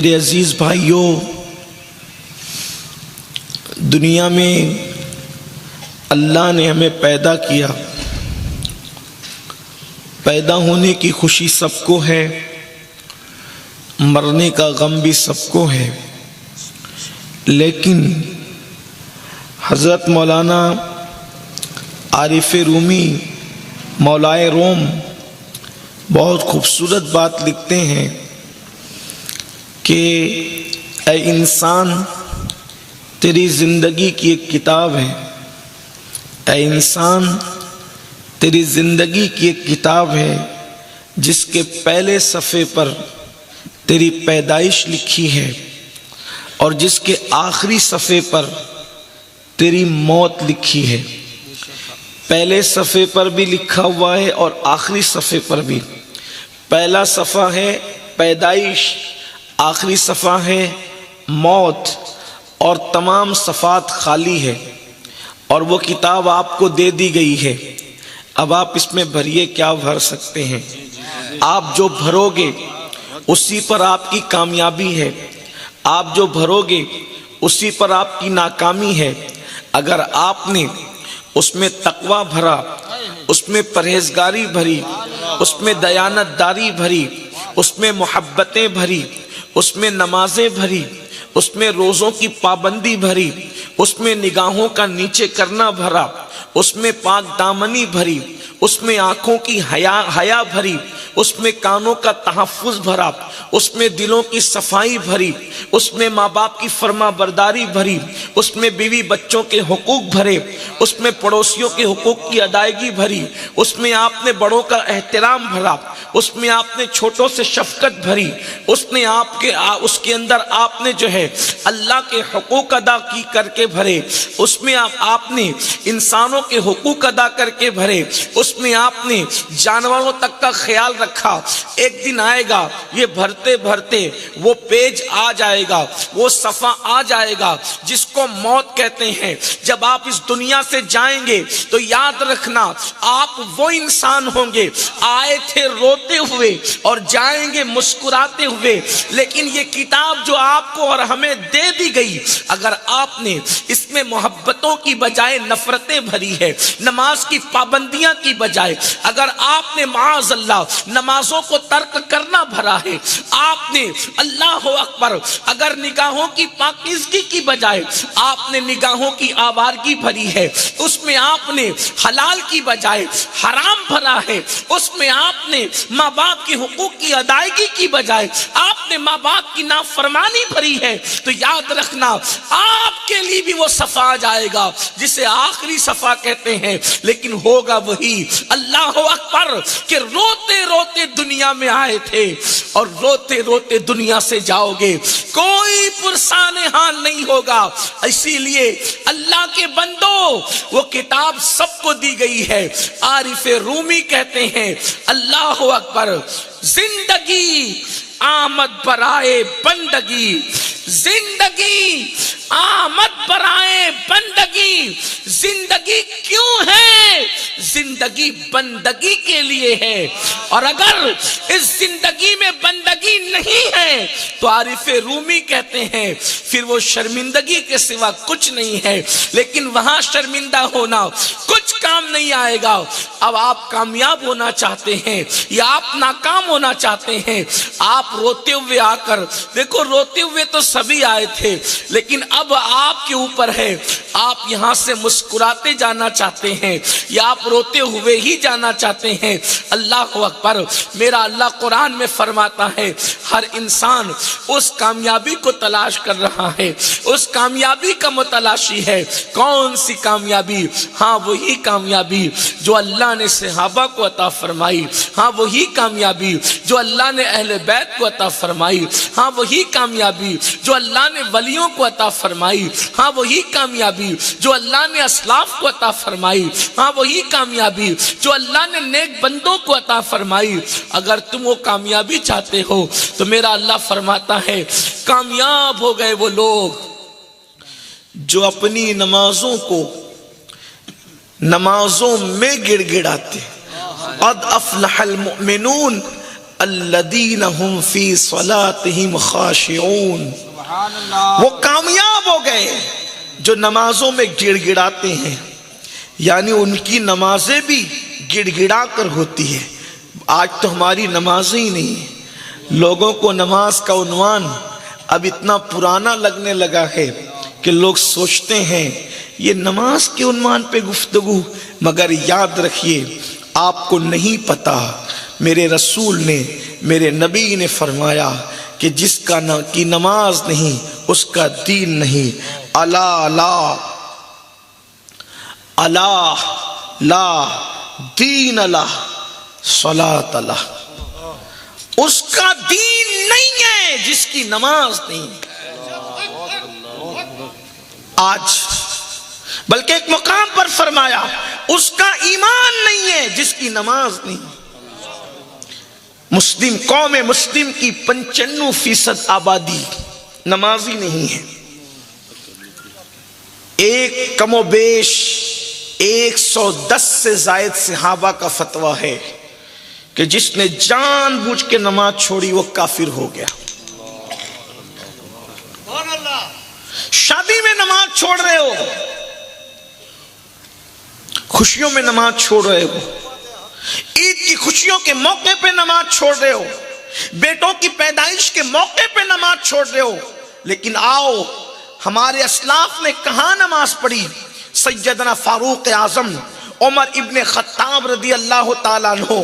میرے عزیز بھائیوں، دنیا میں اللہ نے ہمیں پیدا کیا، پیدا ہونے کی خوشی سب کو ہے، مرنے کا غم بھی سب کو ہے، لیکن حضرت مولانا عارف رومی مولائے روم بہت خوبصورت بات لکھتے ہیں کہ اے انسان، تیری زندگی کی ایک کتاب ہے، اے انسان تیری زندگی کی ایک کتاب ہے جس کے پہلے صفحے پر تیری پیدائش لکھی ہے اور جس کے آخری صفحے پر تیری موت لکھی ہے۔ پہلے صفحے پر بھی لکھا ہوا ہے اور آخری صفحے پر بھی۔ پہلا صفحہ ہے پیدائش، آخری صفحہ ہے موت، اور تمام صفحات خالی ہے، اور وہ کتاب آپ کو دے دی گئی ہے۔ اب آپ اس میں بھریے، کیا بھر سکتے ہیں؟ آپ جو بھرو گے اسی پر آپ کی کامیابی ہے، آپ جو بھرو گے اسی پر آپ کی ناکامی ہے۔ اگر آپ نے اس میں تقویٰ بھرا، اس میں پرہیزگاری بھری، اس میں دیانت داری بھری، اس میں محبتیں بھری، اس میں نمازیں بھری، اس میں روزوں کی پابندی بھری، اس میں نگاہوں کا نیچے کرنا بھرا، اس میں پاک دامنی بھری، اس میں آنکھوں کی حیا بھری، اس میں کانوں کا تحفظ بھرا، اس میں دلوں کی صفائی بھری، اس میں ماں باپ کی فرما برداری بھری، اس میں بیوی بچوں کے حقوق بھرے، اس میں پڑوسیوں کے حقوق کی ادائیگی بھری، اس میں آپ نے بڑوں کا احترام بھرا، اس میں آپ نے چھوٹوں سے شفقت بھری، اس کے اندر آپ نے جو ہے اللہ کے حقوق ادا کی کر کے بھرے، اس میں آپ نے انسانوں کے حقوق ادا کر کے بھرے، اس میں آپ نے جانوروں تک کا خیال رکھا۔ ایک دن آئے گا، یہ بھرتے بھرتے وہ پیج آ جائے گا، وہ صفحہ آ جائے گا جس کو موت کہتے ہیں۔ جب آپ اس دنیا سے جائیں گے تو یاد رکھنا، آپ وہ انسان ہوں گے، آئے تھے روتے ہوئے اور جائیں گے مسکراتے ہوئے، لیکن یہ کتاب جو آپ کو اور ہمیں دے دی گئی، اگر آپ نے اس میں محبتوں کی بجائے نفرتیں بھری ہے، نماز کی پابندیاں کی بجائے اگر آپ نے معاذ اللہ نمازوں کو ترک کرنا بھرا ہے، آپ نے اللہ اکبر اگر نگاہوں کی پاکیزگی کی بجائے آپ نے نگاہوں کی آوارگی بھری ہے، اس میں آپ نے حلال کی بجائے حرام بھرا ہے، اس میں آپ نے ماں باپ کی حقوق کی ادائیگی کی بجائے آپ نے ماں باپ کی نافرمانی بھری ہے، تو یاد رکھنا آپ کے لیے بھی وہ صفحہ آ جائے گا جسے آخری صفحہ کہتے ہیں، لیکن ہوگا وہی اللہ اکبر کہ روتے روتے دنیا میں آئے تھے اور روتے روتے دنیا سے جاؤ گے، کوئی پرسان حال نہیں ہوگا۔ اسی لیے اللہ کے بندو، وہ کتاب سب کو دی گئی ہے۔ عارف رومی کہتے ہیں اللہ اکبر، زندگی آمد برائے بندگی، زندگی آمد برائے بندگی، زندگی کیوں ہے؟ زندگی بندگی کے لیے ہے، اور اگر اس زندگی میں بندگی نہیں ہے تو عارف رومی کہتے ہیں پھر وہ شرمندگی کے سوا کچھ نہیں ہے، لیکن وہاں شرمندہ ہونا کچھ کام نہیں آئے گا۔ اب آپ کامیاب ہونا چاہتے ہیں یا آپ ناکام ہونا چاہتے ہیں، آپ روتے ہوئے آ کر دیکھو، روتے ہوئے تو سبھی آئے تھے، لیکن اب آپ کے اوپر ہے، آپ یہاں سے مسکراتے جانا چاہتے ہیں یا آپ روتے ہوئے ہی جانا چاہتے ہیں۔ اللہ اکبر، میرا اللہ قرآن میں فرماتا ہے ہر انسان اس کامیابی کو تلاش کر رہا ہے، اس کامیابی کا متلاشی ہے۔ کون سی کامیابی؟ ہاں وہی کامیابی جو اللہ نے صحابہ کو عطا فرمائی، ہاں وہی کامیابی جو اللہ نے اہل بیت کو عطا فرمائی، ہاں وہی کامیابی جو اللہ نے ولیوں کو عطا فرمائی، ہاں وہی کامیابی جو اللہ نے اسلاف کو عطا فرمائی، ہاں وہی کامیابی جو اللہ نے نیک بندوں کو عطا فرمائی۔ اگر تم وہ کامیابی چاہتے ہو تو میرا اللہ فرماتا ہے کامیاب ہو گئے وہ لوگ جو اپنی نمازوں کو نمازوں میں گڑ گڑاتے۔ قد افلح المؤمنون الذین هم فی صلاتہم خاشعون، وہ کامیاب ہو گئے جو نمازوں میں گڑ گڑاتے ہیں، یعنی ان کی نمازیں بھی گڑ گڑا کر ہوتی ہے۔ آج تو ہماری نمازیں ہی نہیں، لوگوں کو نماز کا عنوان اب اتنا پرانا لگنے لگا ہے کہ لوگ سوچتے ہیں یہ نماز کے عنوان پہ گفتگو، مگر یاد رکھیے آپ کو نہیں پتا میرے رسول نے، میرے نبی نے فرمایا کہ جس کا کی نماز نہیں اس کا دین نہیں۔ الا لا الا لا دین اللہ صلاۃ اللہ، اس کا دین نہیں ہے جس کی نماز نہیں۔ آج بلکہ ایک مقام پر فرمایا اس کا ایمان نہیں ہے جس کی نماز نہیں۔ مسلم قوم مسلم کی 95% آبادی نمازی نہیں ہے۔ ایک کم و بیش 110 سے زائد صحابہ کا فتویٰ ہے کہ جس نے جان بوجھ کے نماز چھوڑی وہ کافر ہو گیا۔ شادی میں نماز چھوڑ رہے ہو، خوشیوں میں نماز چھوڑ رہے ہو، عید کی خوشیوں کے موقع پہ نماز چھوڑ رہے ہو، بیٹوں کی پیدائش کے موقع پہ نماز چھوڑ رہے ہو، لیکن آؤ ہمارے اسلاف نے کہاں نماز پڑھی؟ سیدنا فاروق اعظم عمر ابن خطاب رضی اللہ تعالیٰ عنہ،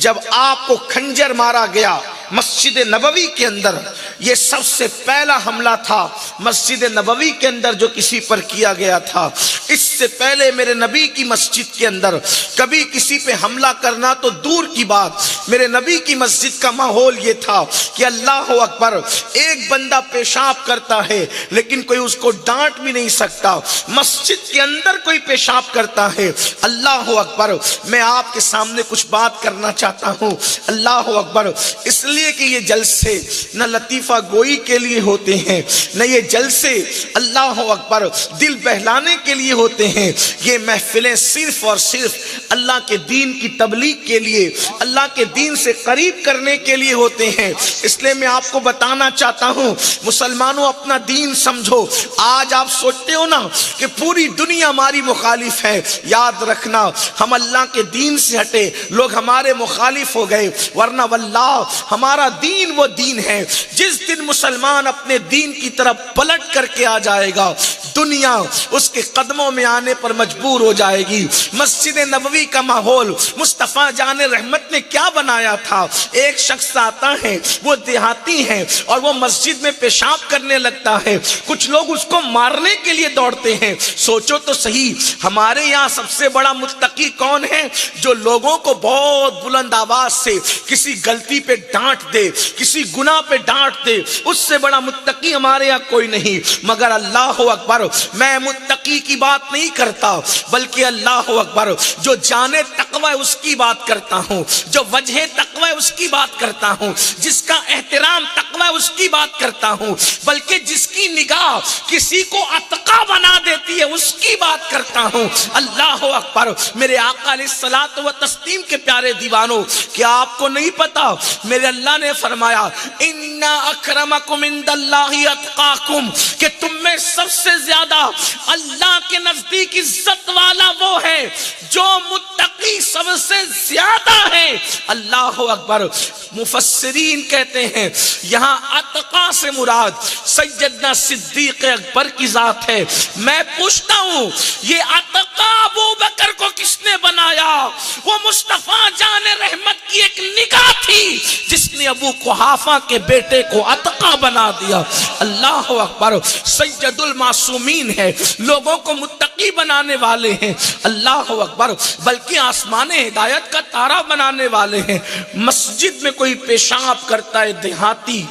جب آپ کو خنجر مارا گیا مسجد نبوی کے اندر، یہ سب سے پہلا حملہ تھا مسجد نبوی کے اندر جو کسی پر کیا گیا تھا۔ اس سے پہلے میرے نبی کی مسجد کے اندر کبھی کسی پہ حملہ کرنا تو دور کی بات، میرے نبی کی مسجد کا ماحول یہ تھا کہ اللہ اکبر، ایک بندہ پیشاب کرتا ہے لیکن کوئی اس کو ڈانٹ بھی نہیں سکتا، مسجد کے اندر کوئی پیشاب کرتا ہے، اللہ اکبر۔ میں آپ کے سامنے کچھ بات کرنا چاہتا ہوں، اللہ اکبر، اس لیے کہ یہ جلسے نہ لطیفہ گوئی کے لیے ہوتے ہیں، نہ یہ جلسے اللہ اکبر دل بہلانے کے لیے ہوتے ہیں، یہ محفلیں صرف اور صرف اللہ کے دین کی تبلیغ کے لیے، اللہ کے دین سے قریب کرنے کے لیے ہوتے ہیں۔ اس لیے میں آپ کو بتانا چاہتا ہوں مسلمانوں اپنا دین سمجھو۔ آج آپ سوچتے ہو نا کہ پوری دنیا ہماری مخالف ہے، یاد رکھنا ہم اللہ کے دین سے ہٹے، لوگ ہمارے مخالف ہو گئے، ورنہ واللہ ہمارا دین وہ دین ہے۔ جس دن مسلمان اپنے دین کی طرف پلٹ کر کے آ جائے گا، دنیا اس کے قدموں میں آنے پر مجبور ہو جائے گی۔ مسجد نبوی کا ماحول مصطفیٰ جان رحمت نے کیا بنایا تھا؟ ایک شخص آتا ہے، وہ دیہاتی ہے اور وہ مسجد میں پیشاب کرنے لگتا ہے، کچھ لوگ اس کو مارنے کے لیے دوڑتے ہیں۔ سوچو تو صحیح، ہمارے یہاں سب سے بڑا متقی کون ہے؟ جو لوگوں کو بہت بلند آواز سے کسی غلطی پہ ڈانٹ دے، کسی گناہ پہ ڈانٹ دے، اس سے بڑا متقی ہمارے یہاں کوئی نہیں۔ مگر اللہ اکبر، میں متقی کی بات نہیں کرتا، بلکہ اللہ اکبر جو جانے تقوی ہے اس کی بات کرتا ہوں، جو وجہ تقوی ہے اس کی بات کرتا ہوں، جس کا احترام تقوی ہے اس کی بات کرتا ہوں، بلکہ جس کی نگاہ کسی کو اتقا بنا دیتی ہے اس کی بات کرتا ہوں۔ اللہ اکبر، میرے آقا علیہ الصلوۃ والتسلیم کے پیارے دیوانوں، کیا آپ کو نہیں پتا میرے اللہ نے فرمایا ان اکرمکم عند اللہ اتقاکم، کہ تم میں سب سے زیادہ اللہ کے نزدیک عزت والا وہ ہے جو متقی سب سے زیادہ ہے۔ اللہ اکبر، مفسرین کہتے ہیں یہاں اتقا سے مراد سیدنا صدیق اکبر کی ذات ہے۔ میں پوچھتا ہوں یہ اتقا ابو بکر کو کس نے بنایا؟ وہ مصطفیٰ جان رحمت کی ایک نگاہ تھی جس نے ابو قحافہ کے بیٹے کو اتقا بنا دیا۔ اللہ اکبر، سید المعصومین ہے، لوگوں کو متقی بنانے والے ہیں۔ اللہ اکبر، بلکہ آسمان ہدایت کا تارا بنانے والے ہیں۔ مسجد میں کوئی پیشاب کرتا ہے دیہاتی،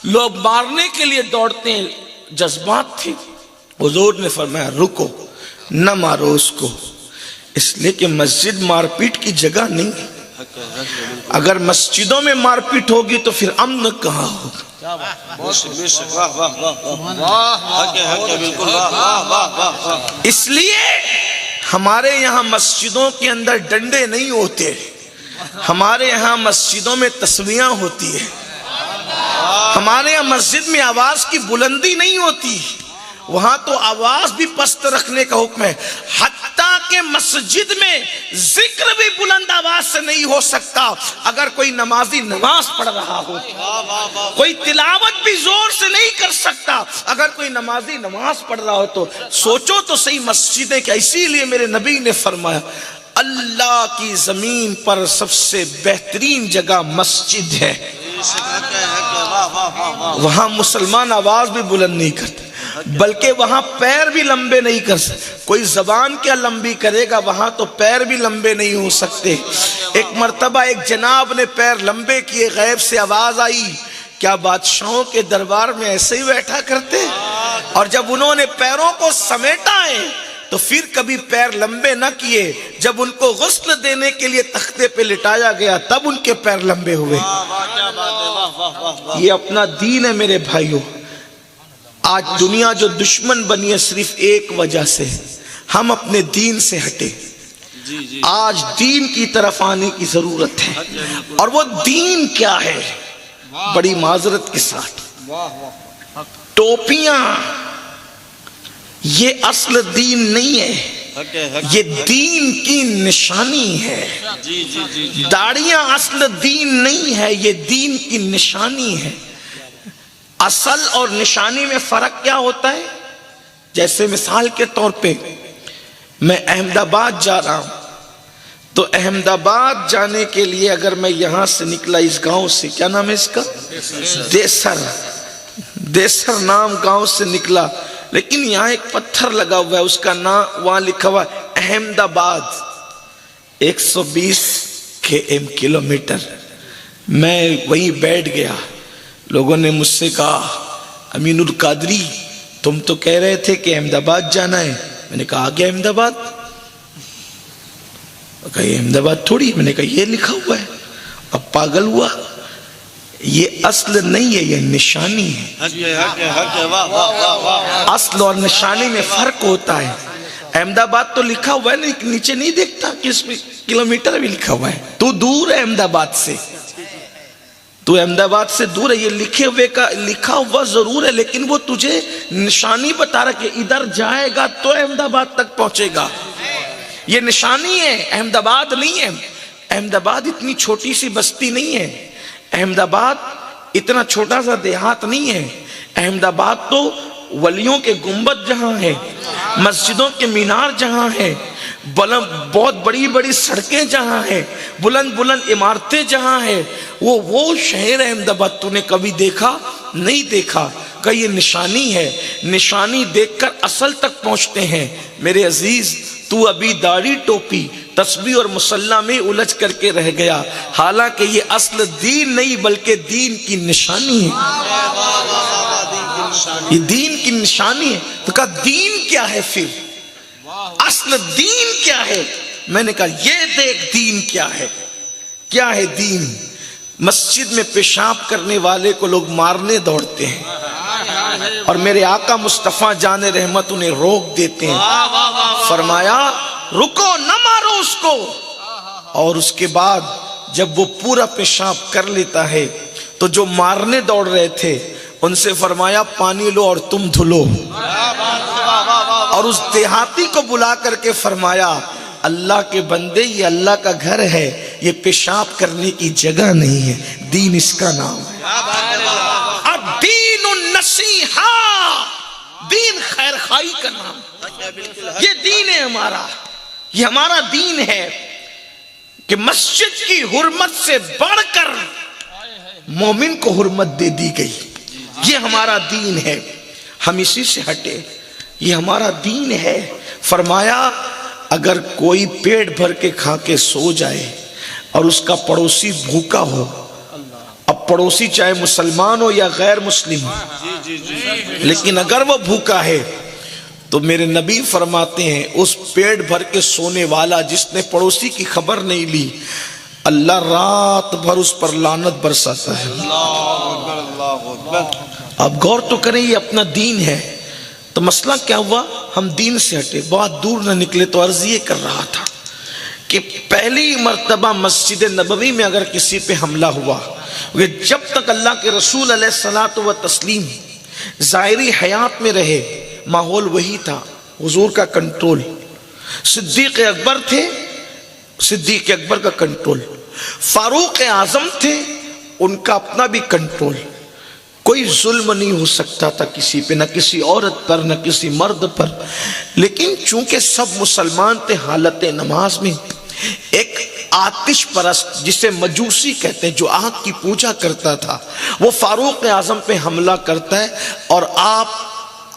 لوگ مارنے کے لیے دوڑتے ہیں، جذبات تھے، حضور نے فرمایا رکو، نہ مارو اس کو، اس لیے کہ مسجد مار پیٹ کی جگہ نہیں۔ اگر مسجدوں میں مار پیٹ ہوگی تو پھر امن کہاں ہوگا؟ اس لیے ہمارے یہاں مسجدوں کے اندر ڈنڈے نہیں ہوتے، ہمارے یہاں مسجدوں میں تسبیحاں ہوتی ہے، ہمارے یہاں مسجد میں آواز کی بلندی نہیں ہوتی، وہاں تو آواز بھی پست رکھنے کا حکم ہے، حتیٰ کہ مسجد میں ذکر بھی بلند آواز سے نہیں ہو سکتا۔ اگر کوئی نمازی نماز پڑھ رہا ہو، کوئی تلاوت بھی زور سے نہیں کر سکتا، اگر کوئی نمازی نماز پڑھ رہا ہو تو سوچو تو صحیح مسجدیں کیا۔ اسی لیے میرے نبی نے فرمایا اللہ کی زمین پر سب سے بہترین جگہ مسجد ہے، وہاں مسلمان آواز بھی بلند نہیں کرتے، بلکہ وہاں پیر بھی لمبے نہیں کر سکتے۔ کوئی زبان کیا لمبی کرے گا، وہاں تو پیر بھی لمبے نہیں ہو سکتے۔ ایک مرتبہ ایک جناب نے پیر لمبے کیے، غیب سے آواز آئی، کیا بادشاہوں کے دربار میں ایسے ہی بیٹھا کرتے؟ اور جب انہوں نے پیروں کو سمیٹا ہے تو پھر کبھی پیر لمبے نہ کیے، جب ان کو غسل دینے کے لیے تختے پہ لٹایا گیا تب ان کے پیر لمبے ہوئے۔ یہ اپنا دین ہے میرے بھائیوں۔ آج دنیا جو دشمن بنی ہے صرف ایک وجہ سے، ہم اپنے دین سے ہٹے۔ آج دین کی طرف آنے کی ضرورت ہے، اور وہ دین کیا ہے؟ بڑی معذرت کے ساتھ ٹوپیاں یہ اصل دین نہیں ہے، یہ دین کی نشانی ہے۔ داڑیاں اصل دین نہیں ہے، یہ دین کی نشانی ہے۔ اصل اور نشانی میں فرق کیا ہوتا ہے؟ جیسے مثال کے طور پہ میں احمد آباد جا رہا ہوں، تو احمد آباد جانے کے لیے اگر میں یہاں سے نکلا، اس گاؤں سے، کیا نام ہے اس کا؟ دیسر نام گاؤں سے نکلا، لیکن یہاں ایک پتھر لگا ہوا ہے، اس کا نام وہاں لکھا ہوا احمد آباد، 120 کلومیٹر۔ میں وہیں بیٹھ گیا، لوگوں نے مجھ سے کہا امین القادری تم تو کہہ رہے تھے کہ احمد آباد جانا ہے۔ میں نے کہا آگے احمد آباد؟ کہا یہ احمد آباد تھوڑی، میں نے کہا یہ لکھا ہوا ہے۔ اب پاگل ہوا، یہ اصل نہیں ہے، یہ نشانی ہے۔ اصل اور نشانی میں فرق ہوتا ہے۔ احمد آباد تو لکھا ہوا ہے، نیچے نہیں دیکھتا کس کلومیٹر بھی لکھا ہوا ہے، تو دور ہے احمد آباد سے، تو احمد آباد سے دور ہے۔ یہ لکھے ہوئے کا لکھا ہوا ضرور ہے، لیکن وہ تجھے نشانی بتا رہا کہ ادھر جائے گا تو احمد آباد تک پہنچے گا۔ یہ نشانی ہے، احمد آباد نہیں ہے۔ احمد آباد اتنی چھوٹی سی بستی نہیں ہے، احمد آباد اتنا چھوٹا سا دیہات نہیں ہے۔ احمد آباد تو ولیوں کے گنبد جہاں ہے، مسجدوں کے مینار جہاں ہے، بہت بڑی بڑی سڑکیں جہاں ہیں، بلند بلند عمارتیں جہاں ہیں، وہ شہر احمد آباد تو نے کبھی دیکھا نہیں دیکھا۔ کہ یہ نشانی ہے، نشانی دیکھ کر اصل تک پہنچتے ہیں۔ میرے عزیز، تو ابھی داڑھی ٹوپی تسبیح اور مصلی میں الجھ کر کے رہ گیا، حالانکہ یہ اصل دین نہیں بلکہ دین کی نشانی ہے۔ یہ دین کی نشانی ہے۔ تو کہا دین کیا ہے پھر؟ اصل دین کیا ہے؟ میں نے کہا یہ دیکھ دین کیا ہے۔ کیا ہے دین؟ مسجد میں پیشاب کرنے والے کو لوگ مارنے دوڑتے ہیں، اور میرے آقا مصطفیٰ جان رحمت انہیں روک دیتے ہیں۔ فرمایا رکو، نہ مارو اس کو۔ اور اس کے بعد جب وہ پورا پیشاب کر لیتا ہے تو جو مارنے دوڑ رہے تھے ان سے فرمایا پانی لو اور تم دھلو۔ اور اس دیہاتی کو بلا کر کے فرمایا اللہ کے بندے، یہ اللہ کا گھر ہے، یہ پیشاب کرنے کی جگہ نہیں ہے، دین اس کا نام ہے۔ الدین النصیحہ، دین خیر خواہی کا نام، یہ دین ہے ہمارا، یہ ہمارا دین ہے کہ مسجد کی حرمت سے بڑھ کر مومن کو حرمت دے دی گئی۔ یہ ہمارا دین ہے، ہم اسی سے ہٹے، یہ ہمارا دین ہے۔ فرمایا اگر کوئی پیٹ بھر کے کھا کے سو جائے اور اس کا پڑوسی بھوکا ہو، اب پڑوسی چاہے مسلمان ہو یا غیر مسلم ہو، لیکن اگر وہ بھوکا ہے تو میرے نبی فرماتے ہیں اس پیٹ بھر کے سونے والا جس نے پڑوسی کی خبر نہیں لی، اللہ رات بھر اس پر لعنت برساتا ہے۔ اب غور تو کریں، یہ اپنا دین ہے۔ تو مسئلہ کیا ہوا؟ ہم دین سے ہٹے، بہت دور نہ نکلے۔ تو عرض یہ کر رہا تھا کہ پہلی مرتبہ مسجد نبوی میں اگر کسی پہ حملہ ہوا، جب تک اللہ کے رسول علیہ الصلوۃ والتسلیم ظاہری حیات میں رہے ماحول وہی تھا، حضور کا کنٹرول، صدیق اکبر تھے، صدیق اکبر کا کنٹرول، فاروق اعظم تھے، ان کا اپنا بھی کنٹرول، کوئی ظلم نہیں ہو سکتا تھا کسی پہ، نہ کسی عورت پر، نہ کسی مرد پر۔ لیکن چونکہ سب مسلمان تھے، حالت نماز میں ایک آتش پرست جسے مجوسی کہتے ہیں، جو آگ کی پوجا کرتا تھا، وہ فاروق اعظم پہ حملہ کرتا ہے، اور آپ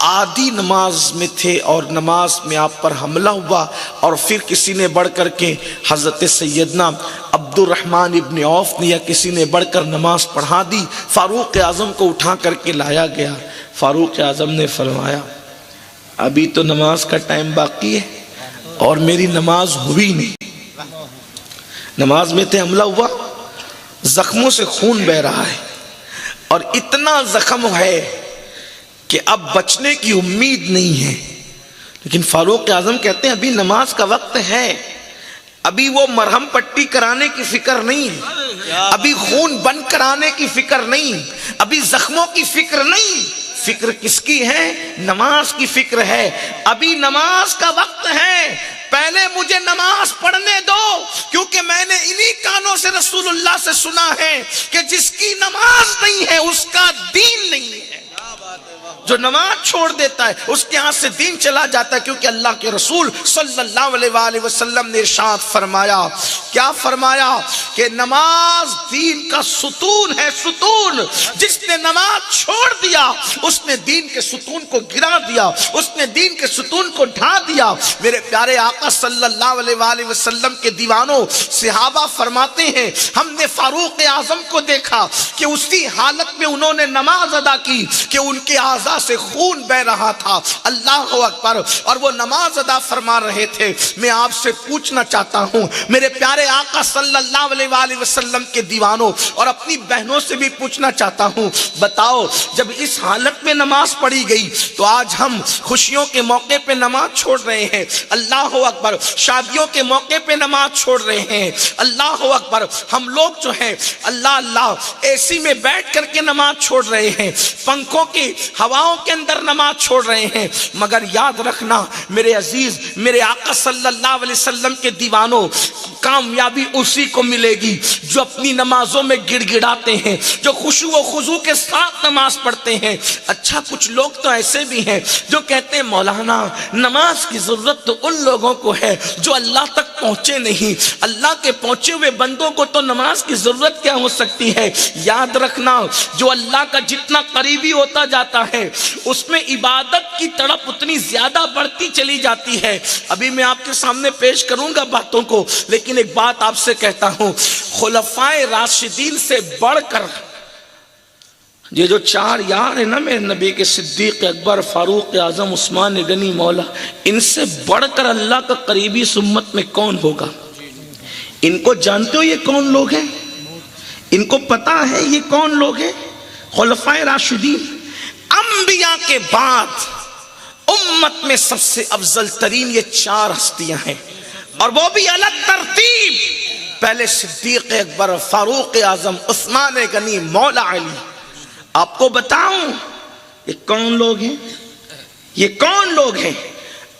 آدھی نماز میں تھے اور نماز میں آپ پر حملہ ہوا، اور پھر کسی نے بڑھ کر کے حضرت سیدنا عبد الرحمن ابن عوف نے یا کسی نے بڑھ کر نماز پڑھا دی، فاروق اعظم کو اٹھا کر کے لایا گیا۔ فاروق اعظم نے فرمایا ابھی تو نماز کا ٹائم باقی ہے اور میری نماز ہوئی نہیں، نماز میں تھے، حملہ ہوا، زخموں سے خون بہ رہا ہے، اور اتنا زخم ہے کہ اب بچنے کی امید نہیں ہے۔ لیکن فاروق اعظم کہتے ہیں ابھی نماز کا وقت ہے، ابھی وہ مرہم پٹی کرانے کی فکر نہیں، ابھی خون بند کرانے کی فکر نہیں، ابھی زخموں کی فکر نہیں، فکر کس کی ہے؟ نماز کی فکر ہے، ابھی نماز کا وقت ہے، پہلے مجھے نماز پڑھنے دو، کیونکہ میں نے انہی کانوں سے رسول اللہ سے سنا ہے کہ جس کی نماز نہیں ہے اس کا دین نہیں ہے۔ جو نماز چھوڑ دیتا ہے اس کے ہاتھ سے دین چلا جاتا ہے، کیونکہ اللہ کے رسول صلی اللہ علیہ وآلہ وسلم نے ارشاد فرمایا، کیا فرمایا؟ کہ نماز دین کا ستون ہے، ستون۔ جس نے نماز چھوڑ دیا اس نے دین کے ستون کو گرا دیا، اس نے دین کے ستون کو ڈھا دیا۔ میرے پیارے آقا صلی اللہ علیہ وآلہ وسلم کے دیوانوں، صحابہ فرماتے ہیں ہم نے فاروق اعظم کو دیکھا کہ اسی حالت میں انہوں نے نماز ادا کی کہ ان کے اعضاء سے خون بہ رہا تھا، اللہ اکبر، اور وہ نماز ادا فرما رہے تھے۔ میں آپ سے پوچھنا چاہتا ہوں میرے پیارے آقا صلی اللہ علیہ وآلہ وسلم کے دیوانوں، اور اپنی بہنوں سے بھی پوچھنا چاہتا ہوں، بتاؤ جب اس حالت میں نماز پڑھی گئی تو آج ہم خوشیوں کے موقع پہ نماز چھوڑ رہے ہیں، اللہ اکبر، شادیوں کے موقع پہ نماز چھوڑ رہے ہیں، اللہ اکبر، ہم لوگ جو ہیں اللہ اللہ اے سی میں بیٹھ کر کے نماز چھوڑ رہے ہیں، پنکھوں کی ہواؤں کے اندر نماز چھوڑ رہے ہیں۔ مگر یاد رکھنا میرے عزیز، میرے آقا صلی اللہ علیہ وسلم کے دیوانوں، کامیابی اسی کو ملے گی جو اپنی نمازوں میں گڑ گڑاتے ہیں، جو خشوع و خضوع کے ساتھ نماز پڑھتے ہیں۔ اچھا کچھ لوگ تو ایسے بھی ہیں جو کہتے ہیں مولانا نماز کی ضرورت تو ان لوگوں کو ہے جو اللہ تک پہنچے نہیں، اللہ کے پہنچے ہوئے بندوں کو تو نماز کی ضرورت کیا ہو سکتی ہے؟ یاد رکھنا جو اللہ کا جتنا قریبی ہوتا جاتا ہے اس میں عبادت کی تڑپ اتنی زیادہ بڑھتی چلی جاتی ہے۔ ابھی میں آپ کے سامنے پیش کروں گا باتوں کو، لیکن ایک بات آپ سے کہتا ہوں، خلفائے راشدین سے بڑھ کر یہ جو چار یار ہیں نا میرے نبی کے، صدیق اکبر، فاروق اعظم، عثمان غنی مولا، ان سے بڑھ کر اللہ کا قریبی اس امت میں کون ہوگا؟ ان کو جانتے ہو یہ کون لوگ ہیں؟ ان کو پتا ہے یہ کون لوگ ہیں؟ خلفائے راشدین۔ انبیاء کے بعد امت میں سب سے افضل ترین یہ چار ہستیاں ہیں، اور وہ بھی الگ ترتیب، پہلے صدیق اکبر، فاروق اعظم، عثمان غنی، مولا علی۔ آپ کو بتاؤں یہ کون لوگ ہیں؟ یہ کون لوگ ہیں؟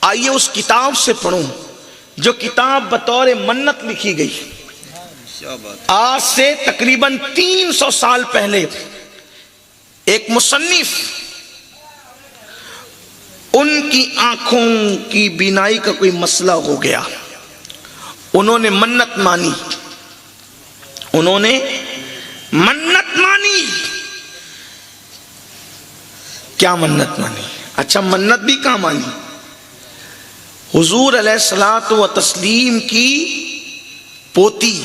آئیے اس کتاب سے پڑھوں جو کتاب بطور منت لکھی گئی آج سے تقریباً 300 سال پہلے۔ ایک مصنف، ان کی آنکھوں کی بینائی کا کوئی مسئلہ ہو گیا، انہوں نے منت مانی، انہوں نے منت مانی۔ کیا منت مانی؟ اچھا منت بھی کہاں مانی؟ حضور علیہ الصلوۃ والتسلیم کی پوتی،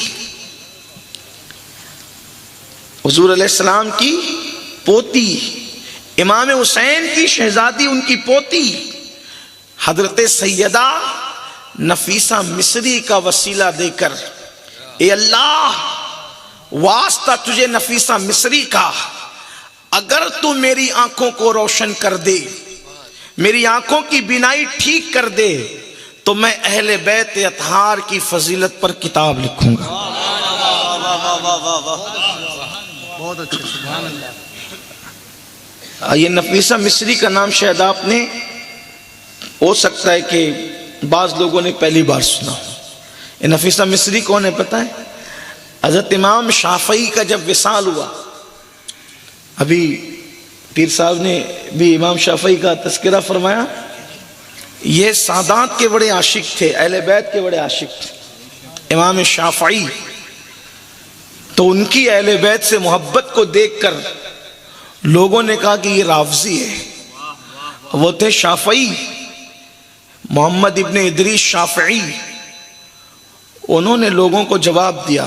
حضور علیہ السلام کی پوتی، امام حسین کی شہزادی، ان کی پوتی حضرت سیدہ نفیسہ مصری کا وسیلہ دے کر، اے اللہ واسطہ تجھے نفیسہ مصری کا، اگر تو میری آنکھوں کو روشن کر دے، میری آنکھوں کی بینائی ٹھیک کر دے، تو میں اہل بیت اطہار کی فضیلت پر کتاب لکھوں گا۔ بہت اچھا، سبحان اللہ۔ یہ نفیسہ مصری کا نام شاید آپ نے ہو سکتا ہے کہ بعض لوگوں نے پہلی بار سنا ہو۔ یہ نفیسہ مصری کون ہے پتہ ہے؟ حضرت امام شافعی کا جب وصال ہوا، ابھی پیر صاحب نے بھی امام شافعی کا تذکرہ فرمایا، یہ سادات کے بڑے عاشق تھے، اہل بیت کے بڑے عاشق تھے امام شافعی۔ تو ان کی اہل بیت سے محبت کو دیکھ کر لوگوں نے کہا کہ یہ رافضی ہے۔ وہ تھے شافعی، محمد ابن ادریس شافعی۔ انہوں نے لوگوں کو جواب دیا،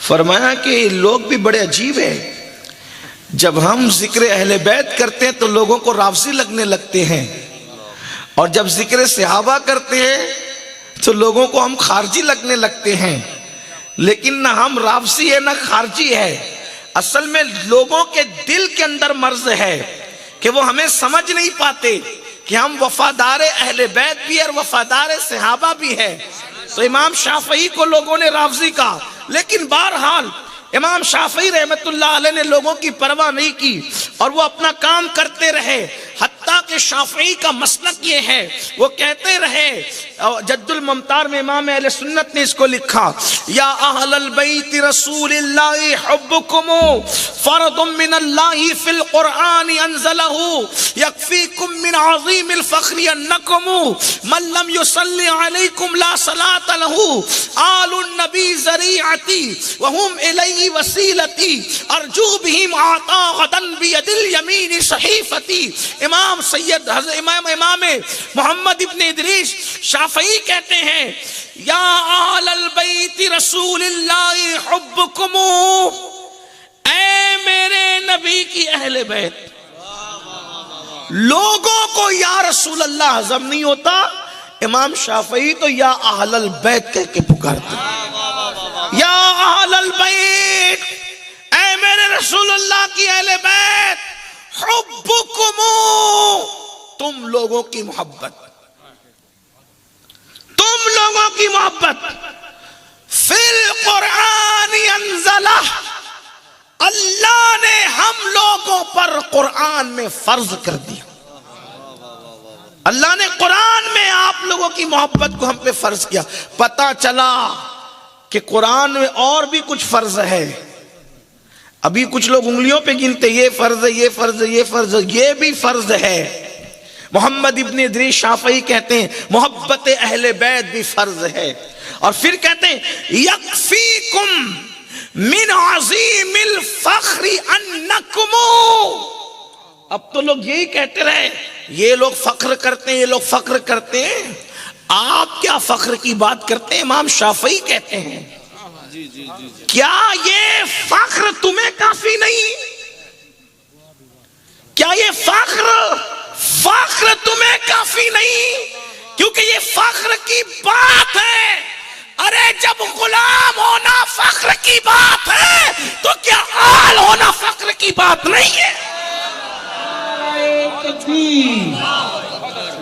فرمایا کہ لوگ بھی بڑے عجیب ہیں، جب ہم ذکر اہل بیت کرتے ہیں تو لوگوں کو رافضی لگنے لگتے ہیں، اور جب ذکر صحابہ کرتے ہیں تو لوگوں کو ہم خارجی لگنے لگتے ہیں، لیکن نہ ہم رافضی ہے نہ خارجی ہے۔ اصل میں لوگوں کے دل کے اندر مرض ہے کہ وہ ہمیں سمجھ نہیں پاتے کہ ہم وفادار اہل بیت بھی ہے اور وفادار صحابہ بھی ہے۔ تو امام شافعی کو لوگوں نے رافضی کہا، لیکن بہرحال امام شافعی رحمت اللہ علیہ نے لوگوں کی پرواہ نہیں کی اور وہ اپنا کام کرتے رہے، حتیٰ کہ شافعی کا مسلک یہ ہے، وہ کہتے رہے، جد الممتار میں امام اہل سنت نے اس کو لکھا، یا اہل البیت رسول اللہ حبکم فرض من اللہ فی القرآن انزلہ یکفیکم من عظیم الفخر انکم من لم یصلی علیکم لا صلاة لہ آل النبی ذریعتی وہم الیہ وسیلتی ارجو بہم آتا غدن بید الیمین صحیفتی۔ امام سید حضرت امام محمد ابن ادریس شافعی کہتے ہیں، یا اہل البیت رسول اللہ حبکم، اے میرے نبی کی اہل بیت۔ لوگوں کو یا رسول اللہ ہضم نہیں ہوتا، امام شافعی تو یا اہل البیت کہہ کے پکارتے، یا اہل البیت، اے میرے رسول اللہ کی اہل بیت، حبکم، تم لوگوں کی محبت، تم لوگوں کی محبت، فی القرآن انزلہ، اللہ نے ہم لوگوں پر قرآن میں فرض کر دیا۔ اللہ نے قرآن میں آپ لوگوں کی محبت کو ہم پہ فرض کیا۔ پتہ چلا کہ قرآن میں اور بھی کچھ فرض ہے، ابھی کچھ لوگ انگلیوں پہ گنتے، یہ فرض ہے، یہ فرض ہے، یہ فرض ہے، یہ بھی فرض ہے۔ محمد ابن ادریس شافعی کہتے ہیں محبت اہل بیت بھی فرض ہے، اور پھر کہتے ہیں یکفیکم من عظیم الفخر انکم۔ اب تو لوگ یہی کہتے رہے، یہ لوگ فخر کرتے ہیں، یہ لوگ فخر کرتے ہیں، آپ کیا فخر کی بات کرتے ہیں؟ امام شافعی کہتے ہیں کیا یہ فخر تمہیں کافی نہیں؟ کیا یہ فخر تمہیں کافی نہیں؟ کیونکہ یہ فخر کی بات ہے۔ ارے جب غلام ہونا فخر کی بات ہے تو کیا آل ہونا فخر کی بات نہیں ہے؟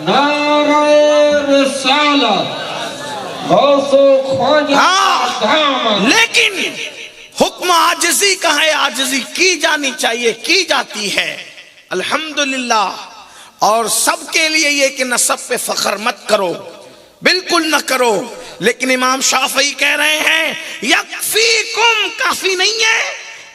نعرہ رسالت، لیکن حکم عاجزی کا ہے، عاجزی کی جانی چاہیے، کی جاتی ہے الحمدللہ۔ اور سب کے لیے یہ کہ نسب پہ فخر مت کرو، بالکل نہ کرو، لیکن امام شافعی کہہ رہے ہیں یکفیکم، کافی نہیں ہے،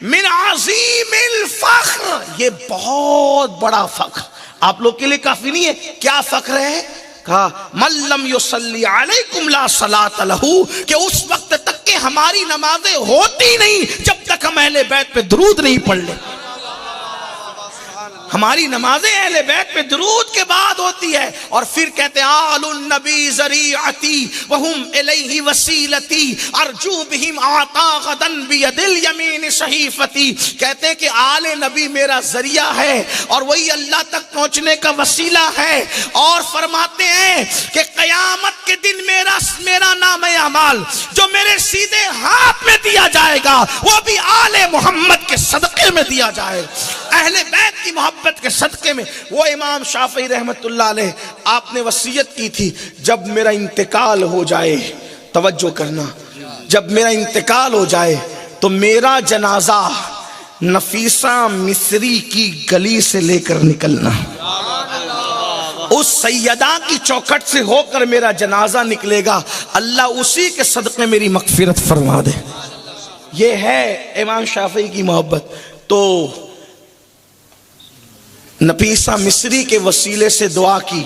من عظیم الفخر، یہ بہت بڑا فخر آپ لوگ کے لیے کافی نہیں ہے۔ کیا فخر ہے؟ کہا من لم یصلی علیکم لا صلاۃ لہ، کہ اس وقت تک کہ ہماری نمازیں ہوتی نہیں جب تک ہم اہل بیت پہ درود نہیں پڑھ لیں۔ ہماری نمازیں اہل بیت پہ درود کے بعد ہوتی ہے، اور پھر کہتے ہیں آل النبی ذریعتی وہم الیہ وسیلتی ارجو بہم آتا غدن بید الیمین صحیفتی۔ کہتے ہیں کہ آل نبی میرا ذریعہ ہے اور وہی اللہ تک پہنچنے کا وسیلہ ہے، اور فرماتے ہیں کہ قیامت کے دن میرا نام اعمال جو میرے سیدھے ہاتھ میں دیا جائے گا وہ بھی آل محمد کے صدقے میں دیا جائے گا۔ اہل بیت کی محبت کے صدقے میں وہ امام شافعی رحمت اللہ علیہ آپ نے وصیت کی تھی، جب میرا انتقال ہو جائے، توجہ کرنا، جب میرا انتقال ہو جائے تو میرا جنازہ نفیسہ مصری کی گلی سے لے کر نکلنا، اس سیدہ کی چوکھٹ سے ہو کر میرا جنازہ نکلے گا، اللہ اسی کے صدقے میری مغفرت فرما دے۔ یہ ہے امام شافعی کی محبت۔ تو نفیسہ مصری کے وسیلے سے دعا کی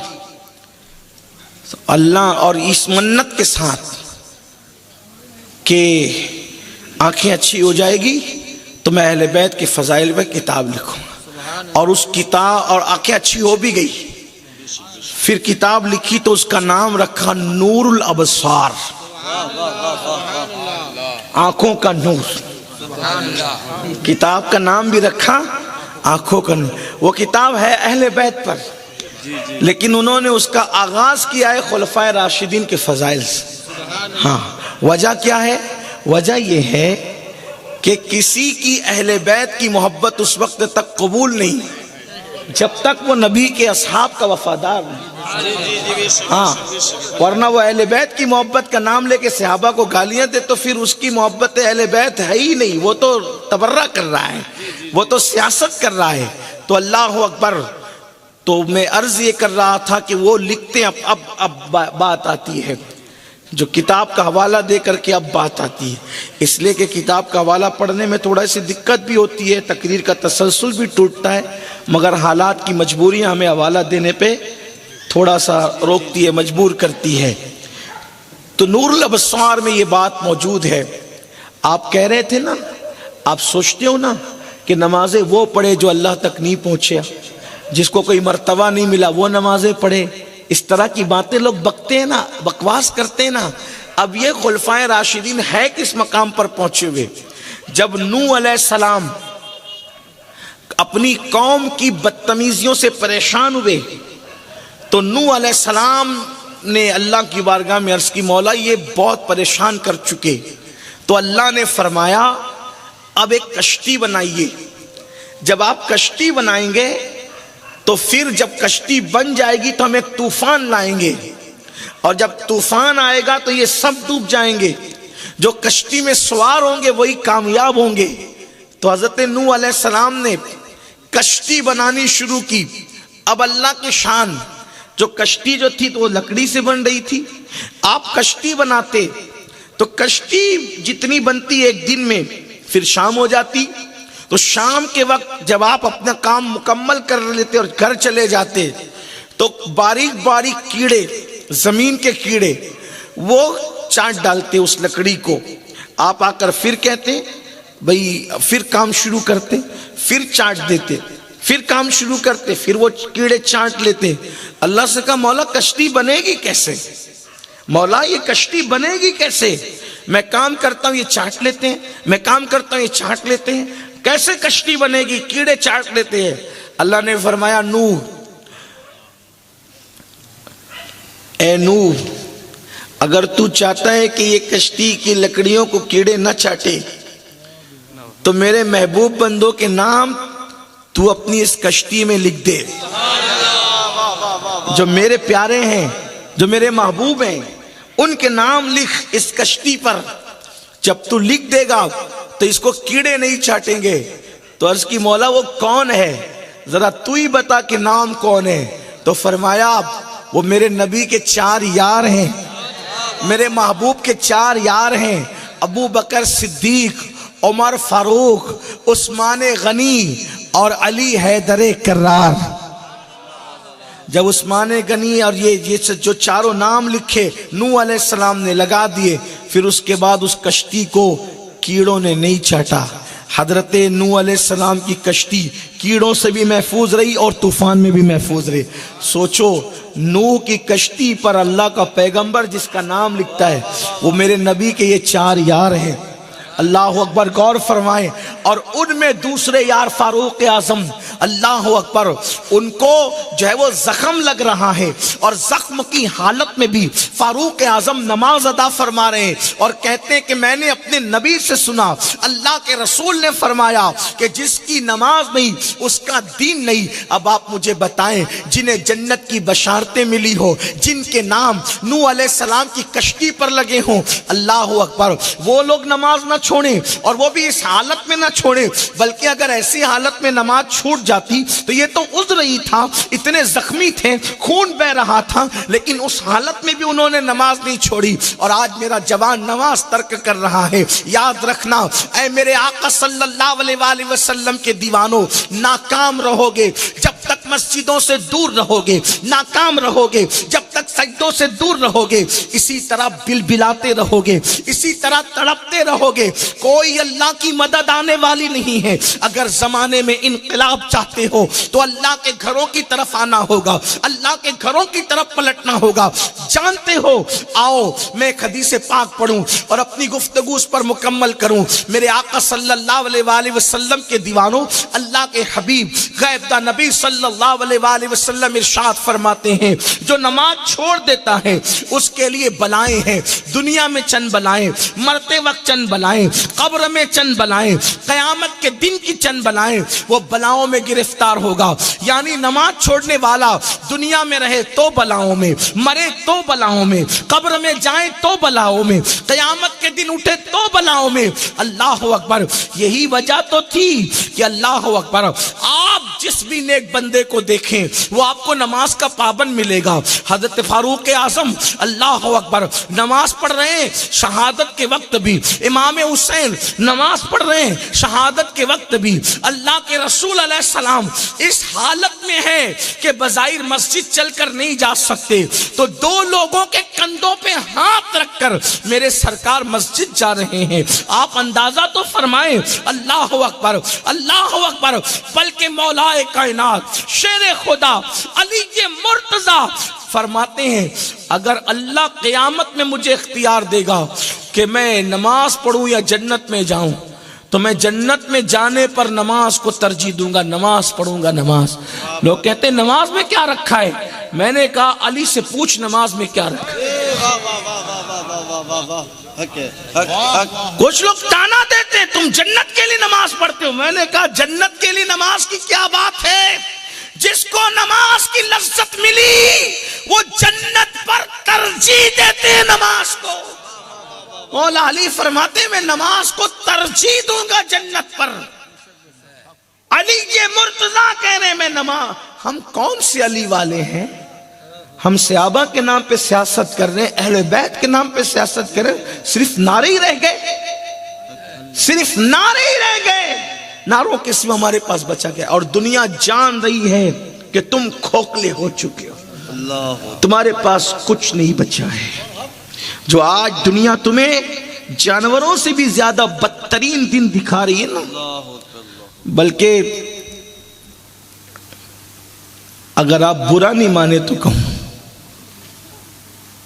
اللہ، اور اس منت کے ساتھ کہ آنکھیں اچھی ہو جائے گی تو میں اہل بیت کے فضائل پہ کتاب لکھوں گا، اور اس کتاب، اور آنکھیں اچھی ہو بھی گئی، پھر کتاب لکھی تو اس کا نام رکھا نور الابصار، آنکھوں کا نور۔ کتاب کا نام بھی رکھا آنکھوں کا نور۔ وہ کتاب ہے اہل بیت پر، لیکن انہوں نے اس کا آغاز کیا ہے خلفائے راشدین کے فضائل سے۔ ہاں، وجہ کیا ہے؟ وجہ یہ ہے کہ کسی کی اہل بیت کی محبت اس وقت تک قبول نہیں جب تک وہ نبی کے اصحاب کا وفادار نہیں۔ ہاں، ورنہ وہ اہل بیت کی محبت کا نام لے کے صحابہ کو گالیاں دے تو پھر اس کی محبت اہل بیت ہے ہی نہیں، وہ تو تبرہ کر رہا ہے، وہ تو سیاست کر رہا ہے۔ تو اللہ اکبر۔ تو میں عرض یہ کر رہا تھا کہ وہ لکھتے ہیں، اب بات آتی ہے جو کتاب کا حوالہ دے کر کے اب بات آتی ہے، اس لیے کہ کتاب کا حوالہ پڑھنے میں تھوڑا سی دقت بھی ہوتی ہے، تقریر کا تسلسل بھی ٹوٹتا ہے، مگر حالات کی مجبوریاں ہمیں حوالہ دینے پہ تھوڑا سا روکتی ہے، مجبور کرتی ہے۔ تو نور الابصار میں یہ بات موجود ہے۔ آپ کہہ رہے تھے نا، آپ سوچتے ہو نا کہ نمازیں وہ پڑھے جو اللہ تک نہیں پہنچے، جس کو کوئی مرتبہ نہیں ملا وہ نمازیں پڑھے، اس طرح کی باتیں لوگ بکتے ہیں نا، بکواس کرتے ہیں نا۔ اب یہ خلفائے راشدین ہے کس مقام پر پہنچے ہوئے؟ جب نوح علیہ السلام اپنی قوم کی بدتمیزیوں سے پریشان ہوئے تو نوح علیہ السلام نے اللہ کی بارگاہ میں عرض کی، مولا یہ بہت پریشان کر چکے۔ تو اللہ نے فرمایا اب ایک کشتی بنائیے، جب آپ کشتی بنائیں گے تو پھر جب کشتی بن جائے گی تو ہم ایک طوفان لائیں گے، اور جب طوفان آئے گا تو یہ سب ڈوب جائیں گے، جو کشتی میں سوار ہوں گے وہی کامیاب ہوں گے۔ تو حضرت نوح علیہ السلام نے کشتی بنانی شروع کی۔ اب اللہ کی شان، جو کشتی جو تھی تو وہ لکڑی سے بن رہی تھی، آپ کشتی بناتے تو کشتی جتنی بنتی ایک دن میں، پھر شام ہو جاتی، تو شام کے وقت جب آپ اپنا کام مکمل کر لیتے اور گھر چلے جاتے تو باریک باریک کیڑے، زمین کے کیڑے، وہ چاٹ ڈالتے اس لکڑی کو۔ آپ آ کر پھر کہتے بھئی، پھر کام شروع کرتے، پھر چاٹ دیتے، پھر کام شروع کرتے، پھر وہ کیڑے چاٹ لیتے۔ اللہ سے کہا مولا کشتی بنے گی کیسے؟ مولا یہ کشتی بنے گی کیسے؟ میں کام کرتا ہوں یہ چاٹ لیتے ہیں، میں کام کرتا ہوں یہ چاٹ لیتے ہیں، کیسے کشتی بنے گی؟ کیڑے چاٹ لیتے ہیں۔ اللہ نے فرمایا نوح، اے نوح، اگر تو چاہتا ہے کہ یہ کشتی کی لکڑیوں کو کیڑے نہ چاٹے تو میرے محبوب بندوں کے نام تو اپنی اس کشتی میں لکھ دے، جو میرے پیارے ہیں، جو میرے محبوب ہیں، ان کے نام لکھ اس کشتی پر۔ جب تو لکھ دے گا تو اس کو کیڑے نہیں چاٹیں گے۔ تو عرض کی مولا وہ کون ہے؟ ذرا تو ہی بتا کہ نام کون ہے۔ تو فرمایا وہ میرے نبی کے 4 یار ہیں، میرے محبوب کے 4 یار ہیں، ابو بکر صدیق، عمر فاروق، عثمان غنی اور علی حیدر کرار۔ جب عثمان غنی اور یہ جو چاروں نام لکھے نوح علیہ السلام نے لگا دیے، پھر اس کے بعد اس کشتی کو کیڑوں نے نہیں چاٹا۔ حضرت نوح علیہ السلام کی کشتی کیڑوں سے بھی محفوظ رہی اور طوفان میں بھی محفوظ رہی۔ سوچو، نوح کی کشتی پر اللہ کا پیغمبر جس کا نام لکھتا ہے وہ میرے نبی کے یہ 4 یار ہیں۔ اللہ اکبر، غور فرمائیں. اور ان میں دوسرے یار فاروق اعظم، اللہ اکبر، ان کو جو ہے وہ زخم لگ رہا ہے اور زخم کی حالت میں بھی فاروق اعظم نماز ادا فرما رہے ہیں اور کہتے ہیں کہ میں نے اپنے نبی سے سنا، اللہ کے رسول نے فرمایا کہ جس کی نماز نہیں اس کا دین نہیں. اب آپ مجھے بتائیں، جنہیں جنت کی بشارتیں ملی ہو، جن کے نام نوح علیہ السلام کی کشتی پر لگے ہوں، اللہ اکبر، وہ لوگ نماز نہ چھوڑیں اور وہ بھی اس حالت میں نہ چھوڑیں، بلکہ اگر ایسی حالت میں نماز چھوٹ جاتی تو یہ تو عذر ہی تھا، اتنے زخمی تھے، خون بہ رہا تھا، لیکن اس حالت میں بھی انہوں نے نماز نہیں چھوڑی. اور آج میرا جوان نماز ترک کر رہا ہے. یاد رکھنا اے میرے آقا صلی اللہ علیہ وآلہ وسلم کے دیوانوں، ناکام رہو گے جب تک مسجدوں سے دور رہو گے، ناکام رہو گے جب تک سجدوں سے دور رہو گے، اسی طرح بلبلاتے رہو گے، اسی طرح تڑپتے رہو گے. کوئی اللہ کی مدد آنے والی نہیں ہے. اگر زمانے میں انقلاب چاہتے ہو تو اللہ کے گھروں کی طرف آنا ہوگا، اللہ کے گھروں کی طرف پلٹنا ہوگا. جانتے ہو، آؤ میں ایک حدیث پاک پڑھوں اور اپنی گفتگو اس پر مکمل کروں. میرے آقا صلی اللہ علیہ وآلہ وسلم کے دیوانوں، اللہ کے حبیب غیب دا نبی صلی اللہ علیہ وآلہ وسلم ارشاد فرماتے ہیں، جو نماز چھوڑ دیتا ہے اس کے لیے بلائیں ہیں. دنیا میں چند بلائیں، مرتے وقت چند بلائیں، قبر میں چند بلائیں، قیامت کے دن کی چند بلائیں. وہ بلاؤں میں گرفتار ہوگا. یعنی نماز چھوڑنے والا دنیا میں رہے تو بلاؤں میں، مرے تو بلاؤں میں، قبر میں جائیں تو بلاؤں میں، قیامت کے دن اٹھے تو بلاؤں میں. اللہ اکبر. یہی وجہ تو تھی کہ اللہ اکبر، آپ جس بھی نیک بندے کو دیکھیں وہ آپ کو نماز کا پابند ملے گا. حضرت فاروق اعظم اللہ اکبر نماز پڑھ رہے ہیں شہادت کے وقت بھی، امام حسین نماز پڑھ رہے ہیں شہادت کے وقت بھی. اللہ کے رسول علیہ السلام اس حالت میں ہے کہ بظاہر مسجد چل کر نہیں جا سکتے، تو دو لوگوں کے کندھوں پہ ہاتھ رکھ کر میرے سرکار مسجد جا رہے ہیں. آپ اندازہ تو فرمائیں. اللہ اکبر، اللہ اکبر. بلکہ مولا کائنات شیر خدا علی مرتضیٰ فرماتے ہیں، اگر اللہ قیامت میں مجھے اختیار دے گا کہ میں نماز پڑھوں یا جنت میں جاؤں، تو میں جنت میں جانے پر نماز کو ترجیح دوں گا، نماز پڑھوں گا. نماز. لوگ کہتے ہیں نماز میں کیا رکھا ہے؟ میں نے کہا علی سے پوچھ نماز میں کیا رکھا ہے. کچھ لوگ تانا دیتے ہیں تم جنت کے لیے نماز پڑھتے ہو. میں نے کہا جنت کے لیے نماز کی کیا بات ہے؟ جس کو نماز کی لذت ملی وہ جنت پر ترجیح دیتے ہیں نماز کو. مولا علی فرماتے میں نماز کو ترجیح دوں گا جنت پر. علی یہ مرتضیٰ کہہ رہے ہیں میں نماز. ہم کون سے علی والے ہیں؟ ہم صحابہ کے نام پہ سیاست کر رہے ہیں، اہل بیت کے نام پہ سیاست کر رہے ہیں. صرف نعرے ہی رہ گئے، صرف نعرے ہی رہ گئے. نعروں کے سوا ہمارے پاس بچا گیا. اور دنیا جان رہی ہے کہ تم کھوکھلے ہو چکے ہو، تمہارے پاس کچھ نہیں بچا ہے. جو آج دنیا تمہیں جانوروں سے بھی زیادہ بدترین دن دکھا رہی ہے نا، بلکہ اگر آپ برا نہیں مانے تو کہوں،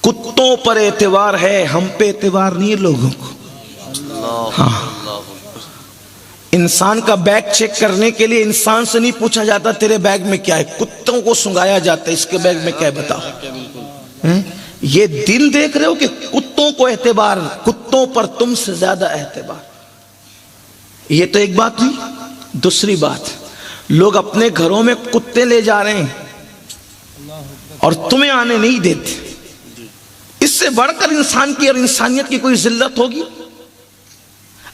کتوں پر اعتبار ہے، ہم پہ اعتبار نہیں ہے لوگوں کو. ہاں، انسان کا بیگ چیک کرنے کے لیے انسان سے نہیں پوچھا جاتا تیرے بیگ میں کیا ہے، کتوں کو سنگایا جاتا ہے اس کے بیگ میں کیا ہے بتاؤ. یہ دن دیکھ رہے ہو کہ کتوں کو اعتبار، کتوں پر تم سے زیادہ اعتبار. یہ تو ایک بات ہوئی. دوسری بات، لوگ اپنے گھروں میں کتے لے جا رہے ہیں اور تمہیں آنے نہیں دیتے. اس سے بڑھ کر انسان کی اور انسانیت کی کوئی ذلت ہوگی؟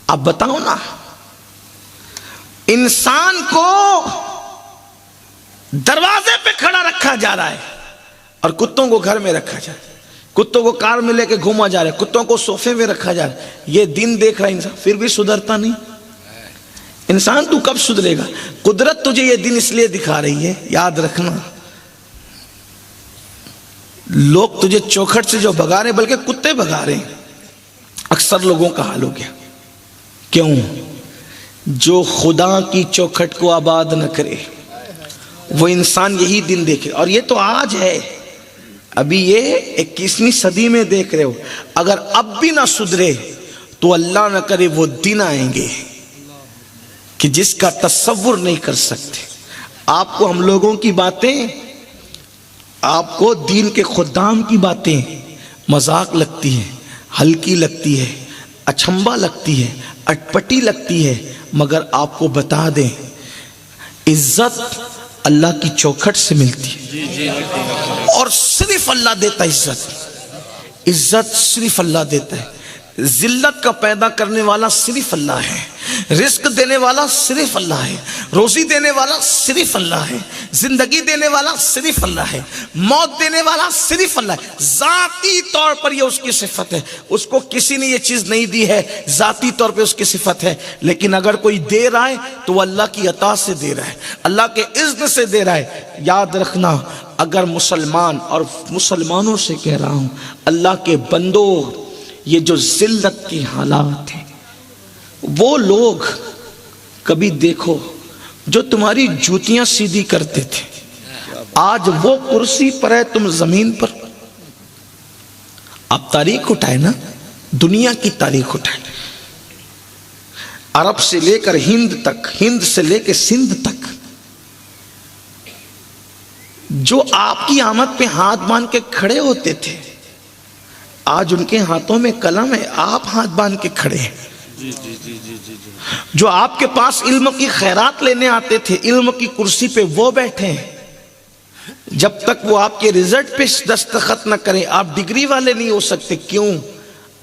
اب بتاؤ نا. انسان کو دروازے پہ کھڑا رکھا جا رہا ہے اور کتوں کو گھر میں رکھا جا رہا ہے. کتوں کو کار میں لے کے گھوما جا رہا ہے، کتوں کو صوفے میں رکھا جا رہا ہے. یہ دن دیکھ رہا ہے انسان، پھر بھی سدھرتا نہیں. انسان تو کب سدھرے گا؟ قدرت تجھے یہ دن اس لیے دکھا رہی ہے. یاد رکھنا، لوگ تجھے چوکھٹ سے جو بھگا رہے ہیں بلکہ کتے بھگا رہے ہیں. اکثر لوگوں کا حال ہو گیا. کیوں؟ جو خدا کی چوکھٹ کو آباد نہ کرے وہ انسان یہی دن دیکھے. اور یہ تو آج ہے، ابھی یہ 21ویں صدی میں دیکھ رہے ہو. اگر اب بھی نہ سدھرے تو اللہ نہ کرے وہ دن آئیں گے کہ جس کا تصور نہیں کر سکتے. آپ کو ہم لوگوں کی باتیں، آپ کو دین کے خدام کی باتیں مذاق لگتی ہیں، ہلکی لگتی ہے، اچھمبا لگتی ہے، اٹپٹی لگتی ہے، مگر آپ کو بتا دیں عزت اللہ کی چوکھٹ سے ملتی ہے، اور صرف اللہ دیتا ہے. عزت صرف اللہ دیتا ہے. ذلت کا پیدا کرنے والا صرف اللہ ہے. رزق دینے والا صرف اللہ ہے. روزی دینے والا صرف اللہ ہے. زندگی دینے والا صرف اللہ ہے. موت دینے والا صرف اللہ ہے. ذاتی طور پر یہ اس کی صفت ہے. اس کو کسی نے یہ چیز نہیں دی ہے، ذاتی طور پہ اس کی صفت ہے. لیکن اگر کوئی دے رہا ہے تو وہ اللہ کی عطا سے دے رہا ہے، اللہ کے اذن سے دے رہا ہے. یاد رکھنا، اگر مسلمان، اور مسلمانوں سے کہہ رہا ہوں، اللہ کے بندوں، یہ جو ذلت کی حالات ہیں، وہ لوگ کبھی دیکھو جو تمہاری جوتیاں سیدھی کرتے تھے، آج وہ کرسی پر ہے، تم زمین پر. آپ تاریخ اٹھائے نا، دنیا کی تاریخ اٹھائے، عرب سے لے کر ہند تک، ہند سے لے کے سندھ تک، جو آپ کی آمد پہ ہاتھ باندھ کے کھڑے ہوتے تھے، آج ان کے ہاتھوں میں قلم ہے، آپ ہاتھ باندھ کے کھڑے ہیں. جو آپ کے پاس علم کی خیرات لینے آتے تھے، علم کی کرسی پہ وہ بیٹھے ہیں. جب تک وہ آپ کے رزلٹ پہ دستخط نہ کریں، آپ ڈگری والے نہیں ہو سکتے. کیوں؟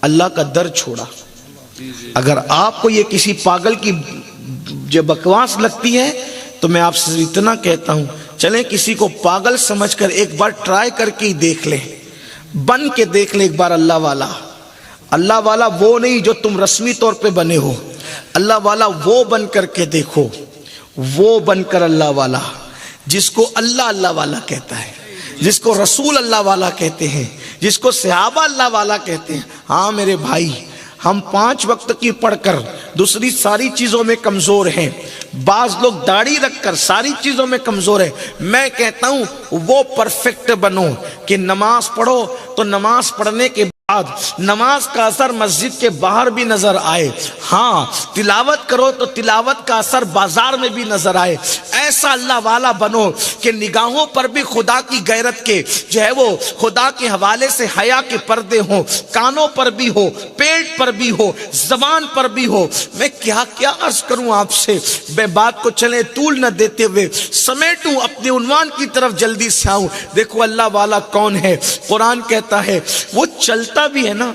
اللہ کا در چھوڑا. اگر آپ کو یہ کسی پاگل کی جو بکواس لگتی ہے تو میں آپ سے اتنا کہتا ہوں، چلیں کسی کو پاگل سمجھ کر ایک بار ٹرائی کر کے ہی دیکھ لیں، بن کے دیکھ لیں ایک بار اللہ والا. اللہ والا وہ نہیں جو تم رسمی طور پہ بنے ہو، اللہ والا وہ بن کر کے دیکھو، وہ بن کر اللہ والا، جس کو اللہ اللہ والا کہتا ہے، جس کو رسول اللہ والا کہتے ہیں، جس کو صحابہ اللہ والا کہتے ہیں. ہاں میرے بھائی، ہم 5 وقت کی پڑھ کر دوسری ساری چیزوں میں کمزور ہیں. بعض لوگ داڑھی رکھ کر ساری چیزوں میں کمزور ہیں. میں کہتا ہوں وہ پرفیکٹ بنو کہ نماز پڑھو تو نماز پڑھنے کے بعد نماز کا اثر مسجد کے باہر بھی نظر آئے. ہاں، تلاوت کرو تو تلاوت کا اثر بازار میں بھی نظر آئے. ایسا اللہ والا بنو کہ نگاہوں پر بھی خدا کی غیرت کے جو ہے وہ خدا کے حوالے سے حیا کے پردے ہوں، کانوں پر بھی ہو، پیٹ پر بھی ہو، زبان پر بھی ہو. میں کیا عرض کروں آپ سے، میں بات کو چلے طول نہ دیتے ہوئے سمیٹوں، اپنے عنوان کی طرف جلدی سے آؤں. دیکھو اللہ والا کون ہے. قرآن کہتا ہے وہ چلتا بھی ہے نا.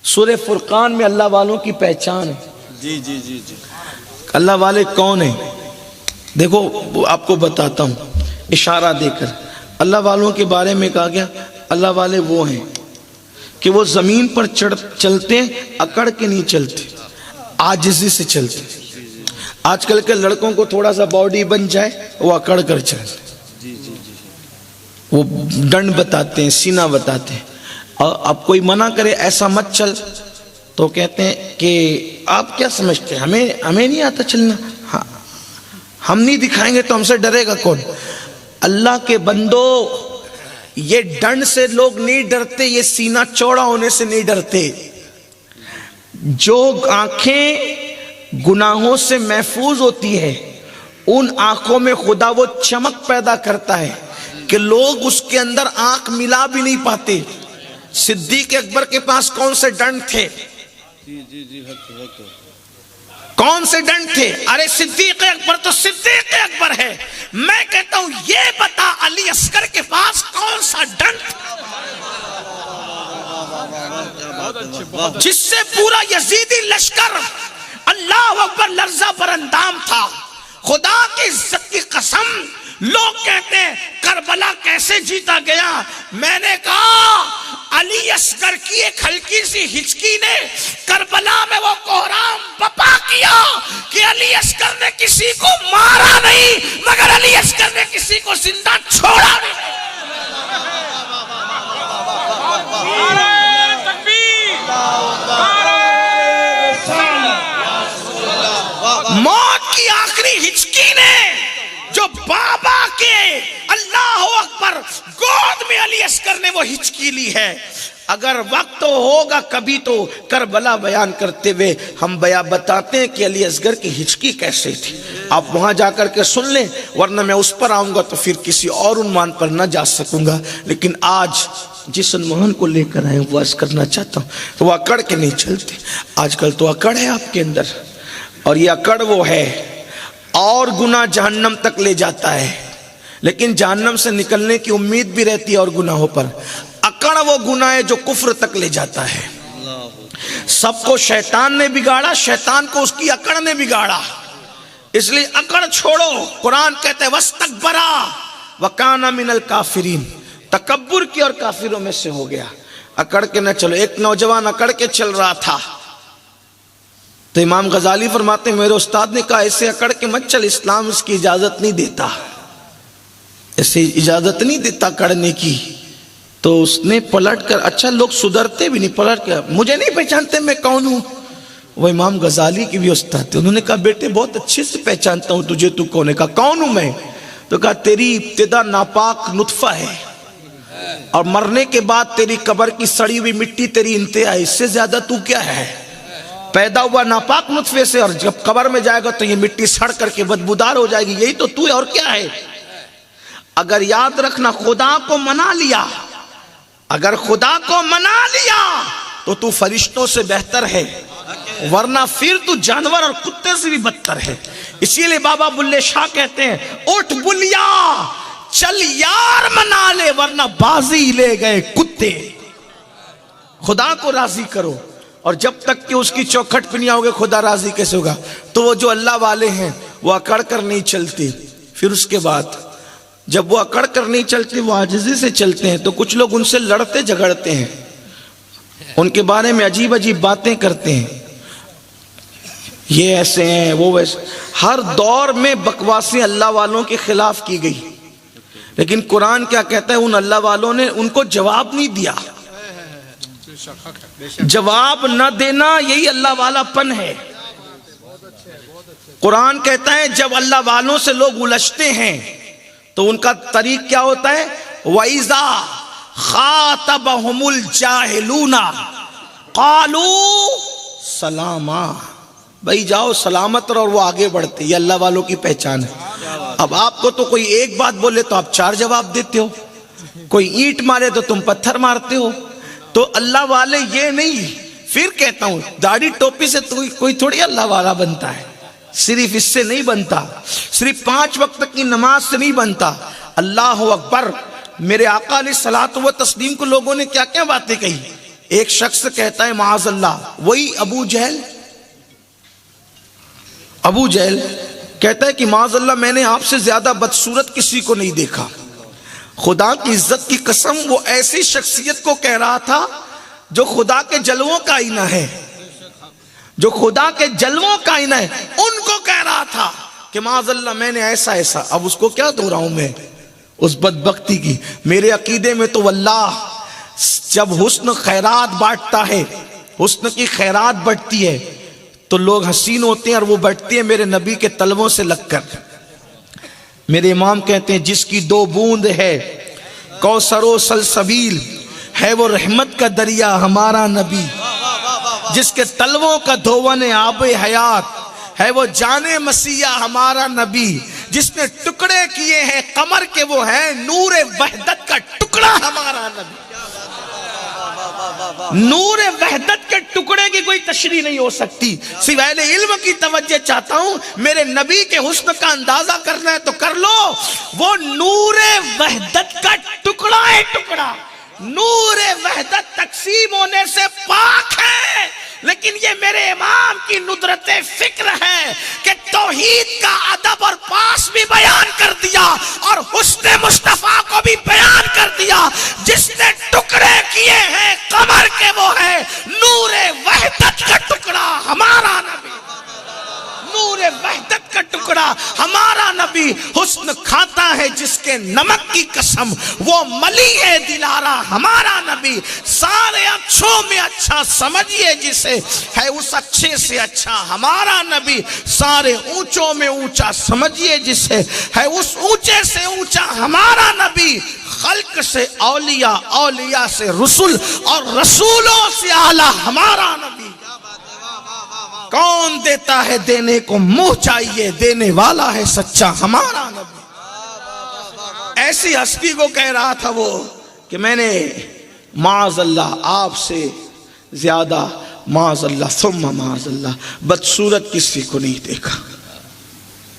سورہ فرقان میں اللہ والوں کی پہچان ہے. جی اللہ والے کون ہیں؟ دیکھو آپ کو بتاتا ہوں اشارہ دے کر. اللہ والوں کے بارے میں کہا گیا اللہ والے وہ ہیں کہ وہ زمین پر چلتے اکڑ کے نہیں چلتے، عاجزی سے چلتے. آج کل کے لڑکوں کو تھوڑا سا باڈی بن جائے وہ اکڑ کر چلتے، وہ ڈنڈ بتاتے ہیں، سینہ بتاتے ہیں. اور اب کوئی منع کرے ایسا مت چل تو کہتے ہیں کہ آپ کیا سمجھتے ہیں، ہمیں نہیں آتا چلنا، ہاں ہم نہیں دکھائیں گے تو ہم سے ڈرے گا کون. اللہ کے بندو، یہ ڈنڈ سے لوگ نہیں ڈرتے، یہ سینہ چوڑا ہونے سے نہیں ڈرتے. جو آنکھیں گناہوں سے محفوظ ہوتی ہے ان آنکھوں میں خدا وہ چمک پیدا کرتا ہے کہ لوگ اس کے اندر آنکھ ملا بھی نہیں پاتے. صدیق اکبر کے پاس کون سے ڈنڈ تھے؟ کون سے ڈنڈ تھے؟ ارے صدیق اکبر تو صدیق اکبر ہے. میں کہتا ہوں یہ بتا علی اصغر کے پاس کون سا ڈنڈ جس سے پورا یزیدی لشکر اللہ اکبر لرزہ پر اندام تھا. خدا کی عزت کی قسم، لوگ کہتے ہیں کربلا کیسے جیتا گیا. میں نے کہا علی اصغر کی ایک ہلکی سی ہچکی نے کربلا میں وہ کوہرام بپا کیا کہ علی اصغر نے کسی کو مارا نہیں مگر علی اصغر نے کسی کو زندہ چھوڑا نہیں. موت کی آخری ہچکی نے جو بابا کے اللہ اکبر گود میں علی اصغر نے وہ ہچکی لی ہے. اگر وقت ہوگا کبھی تو کربلا بیان کرتے ہوئے ہم بتاتے ہیں کہ علی اصغر کی ہچکی کیسے تھی. آپ وہاں جا کر کے سن لیں، ورنہ میں اس پر آؤں گا تو پھر کسی اور عنوان پر نہ جا سکوں گا. لیکن آج جس عنوان کو لے کر آئے وہ عرض کرنا چاہتا ہوں تو وہ اکڑ کے نہیں چلتے. آج کل تو اکڑ ہے آپ کے اندر، اور یہ اکڑ وہ ہے اور گناہ جہنم تک لے جاتا ہے، لیکن جہنم سے نکلنے کی امید بھی رہتی ہے اور گناہوں پر. اکڑ وہ گناہ ہے جو کفر تک لے جاتا ہے. سب کو شیطان نے بگاڑا، شیطان کو اس کی اکڑ نے بگاڑا. اس لیے اکڑ چھوڑو. قرآن کہتے ہیں وَاسْتَكْبَرَا وَكَانَ مِنَ الْكَافِرِينَ، تکبر کی اور کافروں میں سے ہو گیا. اکڑ کے نہ چلو. ایک نوجوان اکڑ کے چل رہا تھا تو امام غزالی فرماتے ہیں میرے استاد نے کہا ایسے اکڑ کے مت چل، اسلام اس کی اجازت نہیں دیتا، ایسے اجازت نہیں دیتا کڑنے کی. تو اس نے پلٹ کر، اچھا لوگ سدھرتے بھی نہیں، پلٹ کر مجھے نہیں پہچانتے میں کون ہوں. وہ امام غزالی کی بھی استاد تھے. انہوں نے کہا بیٹے بہت اچھے سے پہچانتا ہوں تجھے، تو کون ہے؟ کہا کون ہوں میں؟ تو کہا تیری ابتدا ناپاک نطفہ ہے اور مرنے کے بعد تیری قبر کی سڑی ہوئی مٹی تیری انتہا ہے. اس سے زیادہ تو کیا ہے؟ پیدا ہوا ناپاک نطفے سے، اور جب قبر میں جائے گا تو یہ مٹی سڑ کر کے بدبودار ہو جائے گی. یہی تو ہے اور کیا ہے. اگر یاد رکھنا خدا کو منا لیا، اگر خدا کو منا لیا تو فرشتوں سے بہتر ہے، ورنہ پھر تو جانور اور کتے سے بھی بدتر ہے. اسی لیے بابا بلے شاہ کہتے ہیں اٹھ بلیا چل یار منا لے، ورنہ بازی لے گئے کتے. خدا کو راضی کرو، اور جب تک کہ اس کی چوکھٹ پہ نہیں آؤ گے خدا راضی کیسے ہوگا؟ تو وہ جو اللہ والے ہیں وہ اکڑ کر نہیں چلتے. پھر اس کے بعد جب وہ اکڑ کر نہیں چلتے، وہ عاجزی سے چلتے ہیں، تو کچھ لوگ ان سے لڑتے جھگڑتے ہیں، ان کے بارے میں عجیب عجیب باتیں کرتے ہیں، یہ ایسے ہیں وہ ویسے. ہر دور میں بکواسیں اللہ والوں کے خلاف کی گئی، لیکن قرآن کیا کہتا ہے؟ ان اللہ والوں نے ان کو جواب نہیں دیا. جواب نہ دینا یہی اللہ والا پن ہے. قرآن کہتا ہے جب اللہ والوں سے لوگ الجھتے ہیں تو ان کا طریق کیا ہوتا ہے؟ وَإِذَا خَاطَبَهُمُ الْجَاهِلُونَ قَالُوا سَلَامًا. بھائی جاؤ سلامت رہو، اور وہ آگے بڑھتے. یہ اللہ والوں کی پہچان ہے. اب آپ کو تو کوئی ایک بات بولے تو آپ 4 جواب دیتے ہو، کوئی اینٹ مارے تو تم پتھر مارتے ہو. تو اللہ والے یہ نہیں. پھر کہتا ہوں داڑھی ٹوپی سے کوئی تھوڑی اللہ والا بنتا ہے، صرف اس سے نہیں بنتا، صرف 5 وقت کی نماز سے نہیں بنتا. اللہ اکبر. میرے آقا علیہ الصلوۃ والتسلیم کو لوگوں نے کیا کیا باتیں کہی. ایک شخص کہتا ہے معاذ اللہ، وہی ابو جہل کہتا ہے کہ معاذ اللہ میں نے آپ سے زیادہ بدصورت کسی کو نہیں دیکھا. خدا کی عزت کی قسم وہ ایسی شخصیت کو کہہ رہا تھا جو خدا کے جلووں کا آئینہ ہے، جو خدا کے جلووں کا آئینہ ہے. ان کو کہہ رہا تھا کہ معاذ اللہ میں نے ایسا ایسا. اب اس کو کیا دہراؤں میں اس بدبختی کی. میرے عقیدے میں تو واللہ جب حسن خیرات بانٹتا ہے، حسن کی خیرات بڑھتی ہے تو لوگ حسین ہوتے ہیں اور وہ بڑھتے ہیں میرے نبی کے تلووں سے لگ کر. میرے امام کہتے ہیں جس کی 2 بوند ہے کوثر و سلسبیل ہے وہ رحمت کا دریا ہمارا نبی. جس کے تلووں کا دھون آب حیات ہے وہ جان مسیح ہمارا نبی. جس نے ٹکڑے کیے ہیں قمر کے وہ ہے نور وحدت کا ٹکڑا ہمارا نبی. نور وحدت کے ٹکڑے کی کوئی تشریح نہیں ہو سکتی. صرف اہل علم کی توجہ چاہتا ہوں. میرے نبی کے حسن کا اندازہ کرنا ہے تو کر لو. وہ نور وحدت کا ٹکڑا ہے، ٹکڑا. نور وحدت تقسیم ہونے سے پاک ہے، لیکن یہ میرے امام کی ندرت فکر ہے کہ توحید کا ادب اور پاس بھی بیان کر دیا اور حسن مصطفیٰ کو بھی بیان کر دیا. جس نے ٹکڑے کیے ہیں قمر کے وہ ہے نور وحدت کا ٹکڑا ہمارا نبی. نور وحدت کا ٹکڑا ہمارا نبی. حسن کھاتا ہے جس کے نمک کی قسم وہ ملی ہے دلارا ہمارا نبی. سارے اچھوں میں اچھا سمجھیے جسے ہے اس اچھے سے اچھا ہمارا نبی. سارے اونچوں میں اونچا سمجھیے جسے ہے اس اونچے سے اونچا ہمارا نبی. خلق سے اولیاء، اولیاء سے رسول، اور رسولوں سے اعلیٰ ہمارا نبی۔ کون دیتا ہے دینے کو منہ چاہیے، دینے والا ہے سچا ہمارا نبی۔ ایسی ہستی کو کہہ رہا تھا وہ کہ میں نے معاذ اللہ آپ سے زیادہ، معاذ اللہ ثم معاذ اللہ، بدصورت کسی کو نہیں دیکھا۔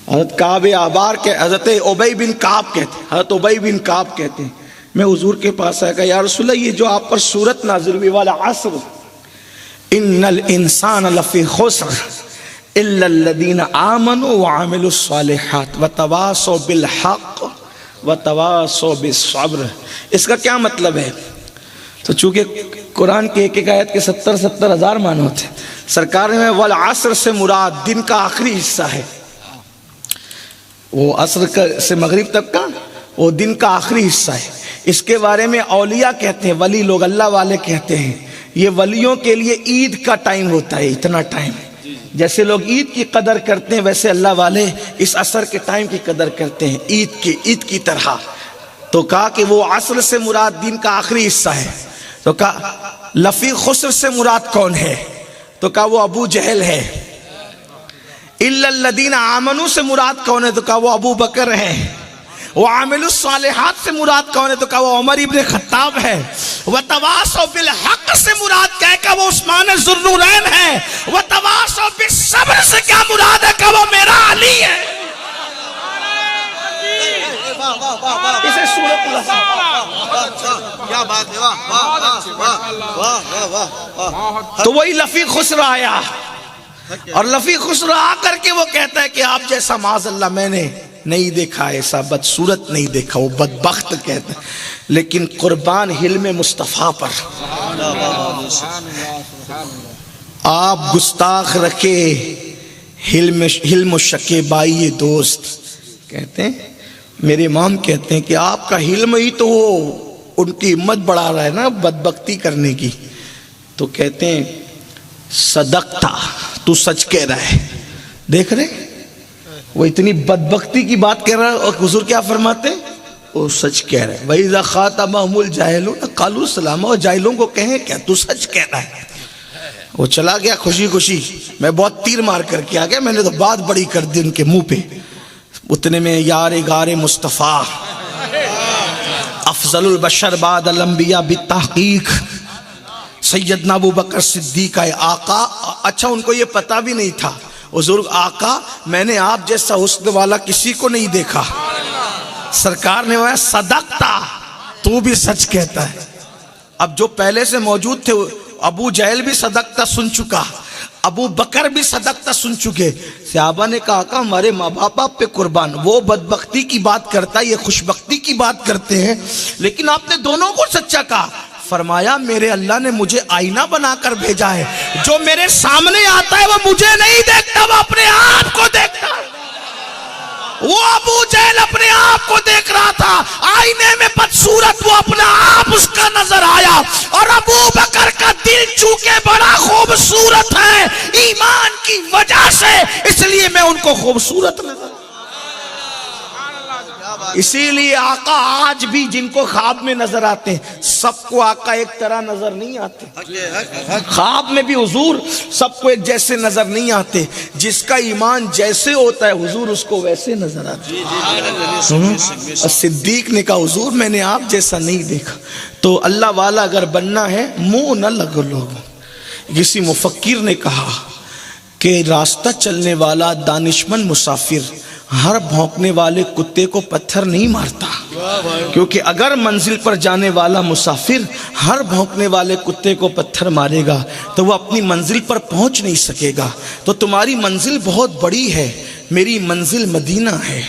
حضرت کعب احبار کے حضرت ابی بن کعب کہتے ہیں، حضرت ابی بن کعب کہتے ہیں میں حضور کے پاس آیا کہ یا رسول اللہ یہ جو آپ پر سورت نازل ہوئی والا عصر، ان الانسان لفی خسر الا الذین آمنوا وعملوا الصالحات وتواصوا بالحق وتواصوا بالصبر، اس کا کیا مطلب ہے؟ تو چونکہ قرآن کے ایک ایک آیت کے 70 ہزار معنی ہوتے ہیں، سرکار نے والعصر سے مراد دن کا آخری حصہ ہے، وہ عصر سے مغرب تک کا وہ دن کا آخری حصہ ہے۔ اس کے بارے میں اولیاء کہتے ہیں، ولی لوگ اللہ والے کہتے ہیں یہ ولیوں کے لیے عید کا ٹائم ہوتا ہے، اتنا ٹائم، جیسے لوگ عید کی قدر کرتے ہیں ویسے اللہ والے اس عصر کے ٹائم کی قدر کرتے ہیں، عید کی طرح۔ تو کہا کہ وہ عصر سے مراد دن کا آخری حصہ ہے، تو کہا لفی خسر سے مراد کون ہے؟ تو کہا وہ ابو جہل ہے۔ الا الذین آمنوا سے مراد کون ہے؟ تو کہا وہ ابو بکر ہے۔ وعملوا الصالحات سے مراد کون ہے؟ تو کہا وہ عمر ابن خطاب ہے۔ وتواصوا بالحق سے مراد کیا ہے؟ کہ وہ عثمان ذوالنورین ہے۔ وتواصوا بالصبر سے کیا مراد ہے؟ کہ وہ میرا علی ہے۔ اسے سورۃ کیا بات ہے، واہ۔ تو وہی لفی خسر آیا، اور لفی خسر آ کر کے وہ کہتا ہے کہ آپ جیسا معاذ اللہ میں نے نہیں دیکھا، ایسا بدصورت نہیں دیکھا، وہ بدبخت کہتا ہے۔ لیکن قربان حلم مصطفیٰ پر آپ گستاخ رکھے حلم و شکیبائی دوست، کہتے ہیں میرے امام کہتے ہیں کہ آپ کا حلم ہی تو وہ ان کی ہمت بڑھا رہا ہے نا بدبختی کرنے کی۔ تو کہتے ہیں صدقتا، تو سچ کہہ رہا ہے۔ دیکھ رہے وہ اتنی بدبختی کی بات کہہ رہا ہے، اور حضور کیا فرماتے ہیں؟ وہ سچ کہہ رہے ہیں۔ وَإِذَا خَاطَبَهُمُ الْجَاهِلُونَ قَالُوا سَلَامًا، اور جاہلوں کو کہیں کیا تو سچ کہہ رہا ہے۔ وہ چلا گیا خوشی خوشی، میں بہت تیر مار کر کے آ گیا، میں نے تو بات بڑی کر دی ان کے منہ پہ۔ اتنے میں یار غار مصطفیٰ افضل البشر بعد الانبیاء بالتحقیق سیدنا ابو بکر صدیق ہے آقا۔ اچھا ان کو یہ پتا بھی نہیں تھا، حضور آقا میں نے آپ جیسا حسن والا کسی کو نہیں دیکھا۔ سرکار نے وہ صدقتا، تو بھی سچ کہتا ہے۔ اب جو پہلے سے موجود تھے ابو جہل بھی صدقتا سن چکا، ابو بکر بھی صدقتا سن چکے۔ صحابہ نے کہا کہ ہمارے ماں باپ پہ قربان، وہ بدبختی کی بات کرتا ہے، یہ خوشبختی کی بات کرتے ہیں، لیکن آپ نے دونوں کو سچا کہا۔ فرمایا میرے اللہ نے مجھے آئینہ بنا کر بھیجا ہے، جو میرے سامنے آتا ہے وہ مجھے نہیں دیکھتا، وہ اپنے آپ کو دیکھتا ہے۔ وہ ابو جہل اپنے آپ کو دیکھ رہا تھا، آئینے میں بدصورت وہ اپنا آپ اس کا نظر آیا، اور ابو بکر کا دل چونکہ بڑا خوبصورت ہے ایمان کی وجہ سے، اس لیے میں ان کو خوبصورت نظر۔ اسی لیے آقا آج بھی جن کو خواب میں نظر آتے ہیں، سب کو آقا ایک طرح نظر نہیں آتے، خواب میں بھی حضور سب کو ایک جیسے نظر نہیں آتے، جس کا ایمان جیسے ہوتا ہے حضور اس کو ویسے نظر آتے۔ صدیق نے کہا حضور میں نے آپ جیسا نہیں دیکھا۔ تو اللہ والا اگر بننا ہے منہ نہ لگو لوگوں۔ کسی مفکر نے کہا کہ راستہ چلنے والا دانشمند مسافر ہر بھونکنے والے کتے کو پتھر نہیں مارتا، کیونکہ اگر منزل پر جانے والا مسافر ہر بھونکنے والے کتے کو پتھر مارے گا تو وہ اپنی منزل پر پہنچ نہیں سکے گا۔ تو تمہاری منزل بہت بڑی ہے، میری منزل مدینہ ہے۔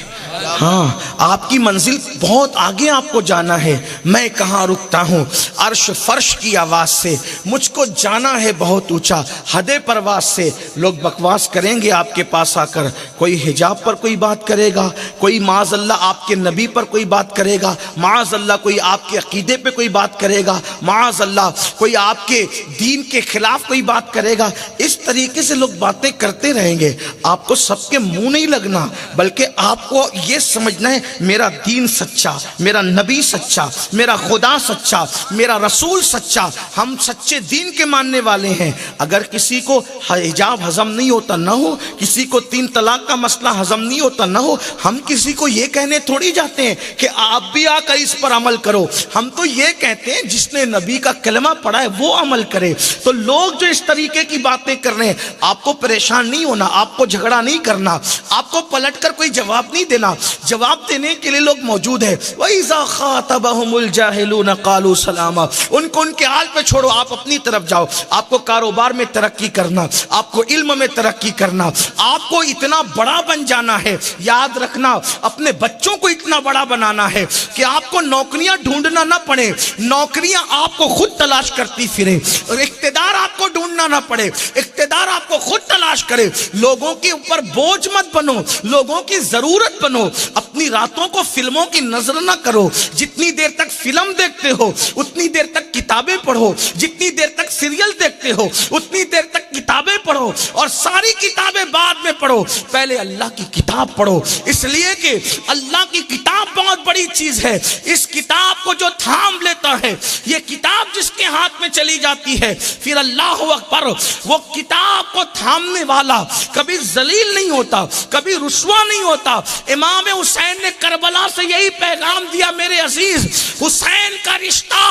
ہاں آپ کی منزل بہت آگے آپ کو جانا ہے، میں کہاں رکتا ہوں عرش فرش کی آواز سے، مجھ کو جانا ہے بہت اونچا حد پرواز سے۔ لوگ بکواس کریں گے آپ کے پاس آ کر، کوئی حجاب پر کوئی بات کرے گا، کوئی معاذ اللہ آپ کے نبی پر کوئی بات کرے گا، معاذ اللہ کوئی آپ کے عقیدے پہ کوئی بات کرے گا، معاذ اللہ کوئی آپ کے دین کے خلاف کوئی بات کرے گا۔ اس طریقے سے لوگ باتیں کرتے رہیں گے، آپ کو سب کے منہ نہیں لگنا، بلکہ آپ کو یہ سمجھنا ہے میرا دین سچا، میرا نبی سچا، میرا خدا سچا، میرا رسول سچا، ہم سچے دین کے ماننے والے ہیں۔ اگر کسی کو حجاب ہضم نہیں ہوتا نہ ہو، کسی کو 3 طلاق کا مسئلہ ہضم نہیں ہوتا نہ ہو، ہم کسی کو یہ کہنے تھوڑی جاتے ہیں کہ آپ بھی آ کر اس پر عمل کرو، ہم تو یہ کہتے ہیں جس نے نبی کا کلمہ پڑھا ہے وہ عمل کرے۔ تو لوگ جو اس طریقے کی باتیں کر رہے ہیں، آپ کو پریشان نہیں ہونا، آپ کو جھگڑا نہیں کرنا، آپ کو پلٹ کر کوئی جواب نہیں دینا، جواب دینے کے لیے لوگ موجود ہیں۔ وَإِذَا خَاطَبَهُمُ الْجَاهِلُونَ قَالُوا سَلَامًا، ان کو ان کے حال پہ چھوڑو، آپ اپنی طرف جاؤ۔ آپ کو کاروبار میں ترقی کرنا، آپ کو علم میں ترقی کرنا، آپ کو اتنا بڑا بن جانا ہے، یاد رکھنا اپنے بچوں کو اتنا بڑا بنانا ہے کہ آپ کو نوکریاں ڈھونڈنا نہ پڑے، نوکریاں آپ کو خود تلاش کرتی پھریں، اور اقتدار آپ کو ڈھونڈنا نہ پڑے، اقتدار آپ کو خود تلاش کرے۔ لوگوں کے اوپر بوجھ مت بنو، لوگوں کی ضرورت بنو، اپنی راتوں کو فلموں کی نظر نہ کرو۔ جتنی دیر تک فلم دیکھتے ہو اتنی دیر تک کتابیں پڑھو، جتنی دیر تک سیریل دیکھتے ہو اتنی دیر تک کتابیں پڑھو، اور ساری کتابیں بعد میں پڑھو، پہلے اللہ کی کتاب پڑھو، اس لیے کہ اللہ کی کتاب بہت بڑی چیز ہے۔ اس کتاب کو جو تھام لیتا ہے، یہ کتاب جس کے ہاتھ میں چلی جاتی ہے، پھر اللہ اکبر، وہ کتاب کو تھامنے والا کبھی ذلیل نہیں ہوتا، کبھی رسوا نہیں ہوتا۔ امام حسین نے کربلا سے یہی پیغام دیا، میرے عزیز، حسین کا رشتہ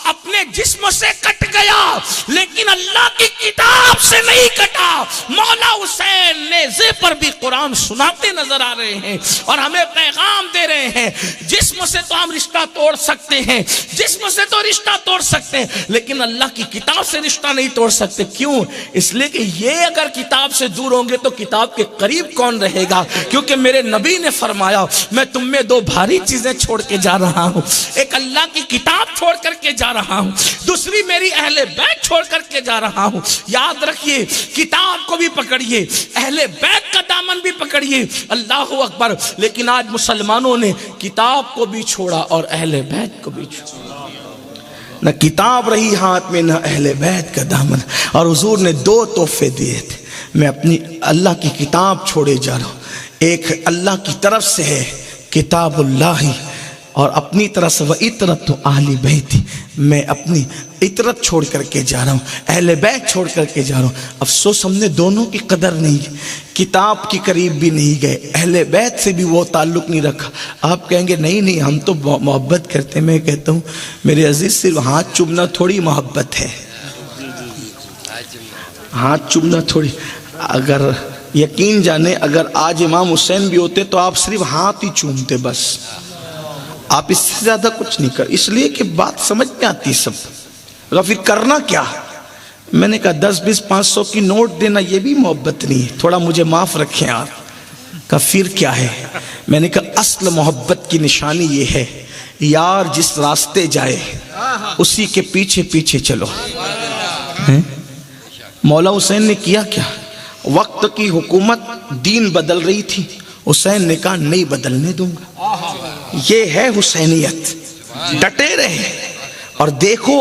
اپنے جسم سے کٹ گیا لیکن اللہ کی کتاب سے نہیں کٹا۔ مولا حسین نیزے پر بھی قرآن سناتے نظر آ رہے ہیں اور ہمیں پیغام دے رہے ہیں، جسم سے تو ہم رشتہ توڑ سکتے ہیں، جسم سے تو رشتہ توڑ سکتے ہیں، لیکن اللہ کی کتاب سے رشتہ نہیں توڑ سکتے۔ کیوں؟ اس لیے کہ یہ اگر کتاب سے دور ہوں گے تو کتاب کے قریب کون رہے گا؟ کیونکہ میرے نبی نے فرمایا میں تم میں 2 بھاری چیزیں چھوڑ کے جا رہا ہوں، ایک اللہ کی کتاب چھوڑ کر کے جا رہا ہوں، دوسری میری اہل بیت چھوڑ کر کے جا رہا ہوں۔ یاد رکھیے، کتاب کو بھی پکڑیے، اہل بیت کا دامن بھی پکڑیے، اللہ اکبر۔ لیکن آج مسلمانوں نے کتاب کو بھی چھوڑا اور اہل بیت کو بھی چھوڑا، نہ کتاب رہی ہاتھ میں نہ اہل بیت کا دامن۔ اور حضور نے 2 تحفے دیے تھے، میں اپنی اللہ کی کتاب چھوڑے جا رہا ہوں، ایک اللہ کی طرف سے ہے کتاب اللہ، اور اپنی طرف سے وَإِطْرَةُ أَهْلِ بَيْتِ، میں اپنی عطرت چھوڑ کر کے جا رہا ہوں، اہل بیت چھوڑ کر کے جا رہا ہوں۔ افسوس ہم نے دونوں کی قدر نہیں کی، کتاب کی قریب بھی نہیں گئے، اہل بیت سے بھی وہ تعلق نہیں رکھا۔ آپ کہیں گے نہیں ہم تو محبت کرتے ہیں، میں کہتا ہوں میرے عزیز صرف ہاتھ چومنا تھوڑی محبت ہے، ہاتھ چومنا تھوڑی۔ اگر یقین جانے اگر آج امام حسین بھی ہوتے تو آپ صرف ہاتھ ہی چومتے، بس آپ اس سے زیادہ کچھ نہیں کر، اس لیے کہ بات سمجھ میں آتی سب۔ پھر کرنا کیا؟ میں نے کہا 10 20 500 کی نوٹ دینا یہ بھی محبت نہیں ہے، تھوڑا مجھے معاف رکھیں آپ۔ کہا پھر کیا ہے؟ میں نے کہا اصل محبت کی نشانی یہ ہے، یار جس راستے جائے اسی کے پیچھے پیچھے چلو۔ مولا حسین نے کیا کیا؟ وقت کی حکومت دین بدل رہی تھی، حسین نے کہا نہیں بدلنے دوں گا، یہ ہے حسینیت، ڈٹے رہے۔ اور دیکھو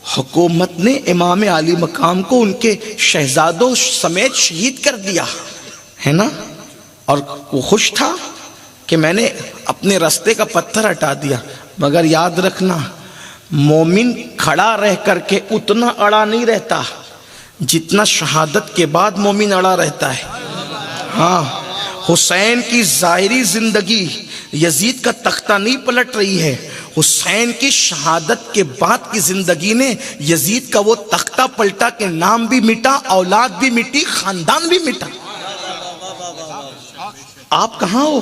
حکومت نے امام علی مقام کو ان کے شہزادوں سمیت شہید کر دیا ہے نا، اور وہ خوش تھا کہ میں نے اپنے راستے کا پتھر ہٹا دیا۔ مگر یاد رکھنا مومن کھڑا رہ کر کے اتنا اڑا نہیں رہتا جتنا شہادت کے بعد مومن اڑا رہتا ہے۔ ہاں، حسین کی ظاہری زندگی یزید کا تختہ نہیں پلٹ رہی ہے، حسین کی شہادت کے بعد کی زندگی نے یزید کا وہ تختہ پلٹا کہ نام بھی مٹا، اولاد بھی مٹی، خاندان بھی مٹا۔ آپ کہاں ہو؟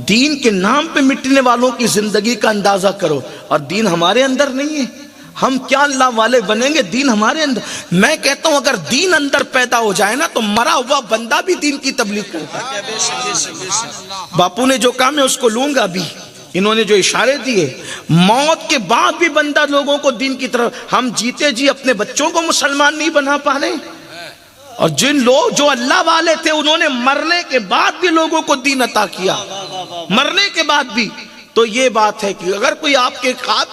دین کے نام پہ مٹنے والوں کی زندگی کا اندازہ کرو، اور دین ہمارے اندر نہیں ہے۔ ہم کیا اللہ والے بنیں گے؟ دین ہمارے اندر۔ میں کہتا ہوں اگر دین اندر پیدا ہو جائے نا تو مرا ہوا بندہ بھی دین کی تبلیغ کرتا ہے۔ باپو نے جو کہا میں اس کو لوں گا بھی، انہوں نے جو اشارے دیے، موت کے بعد بھی بندہ لوگوں کو دین کی طرف۔ ہم جیتے جی اپنے بچوں کو مسلمان نہیں بنا پا رہے، اور جن لوگ جو اللہ والے تھے انہوں نے مرنے کے بعد بھی لوگوں کو دین عطا کیا، مرنے کے بعد بھی۔ تو یہ بات ہے کہ اگر کوئی آپ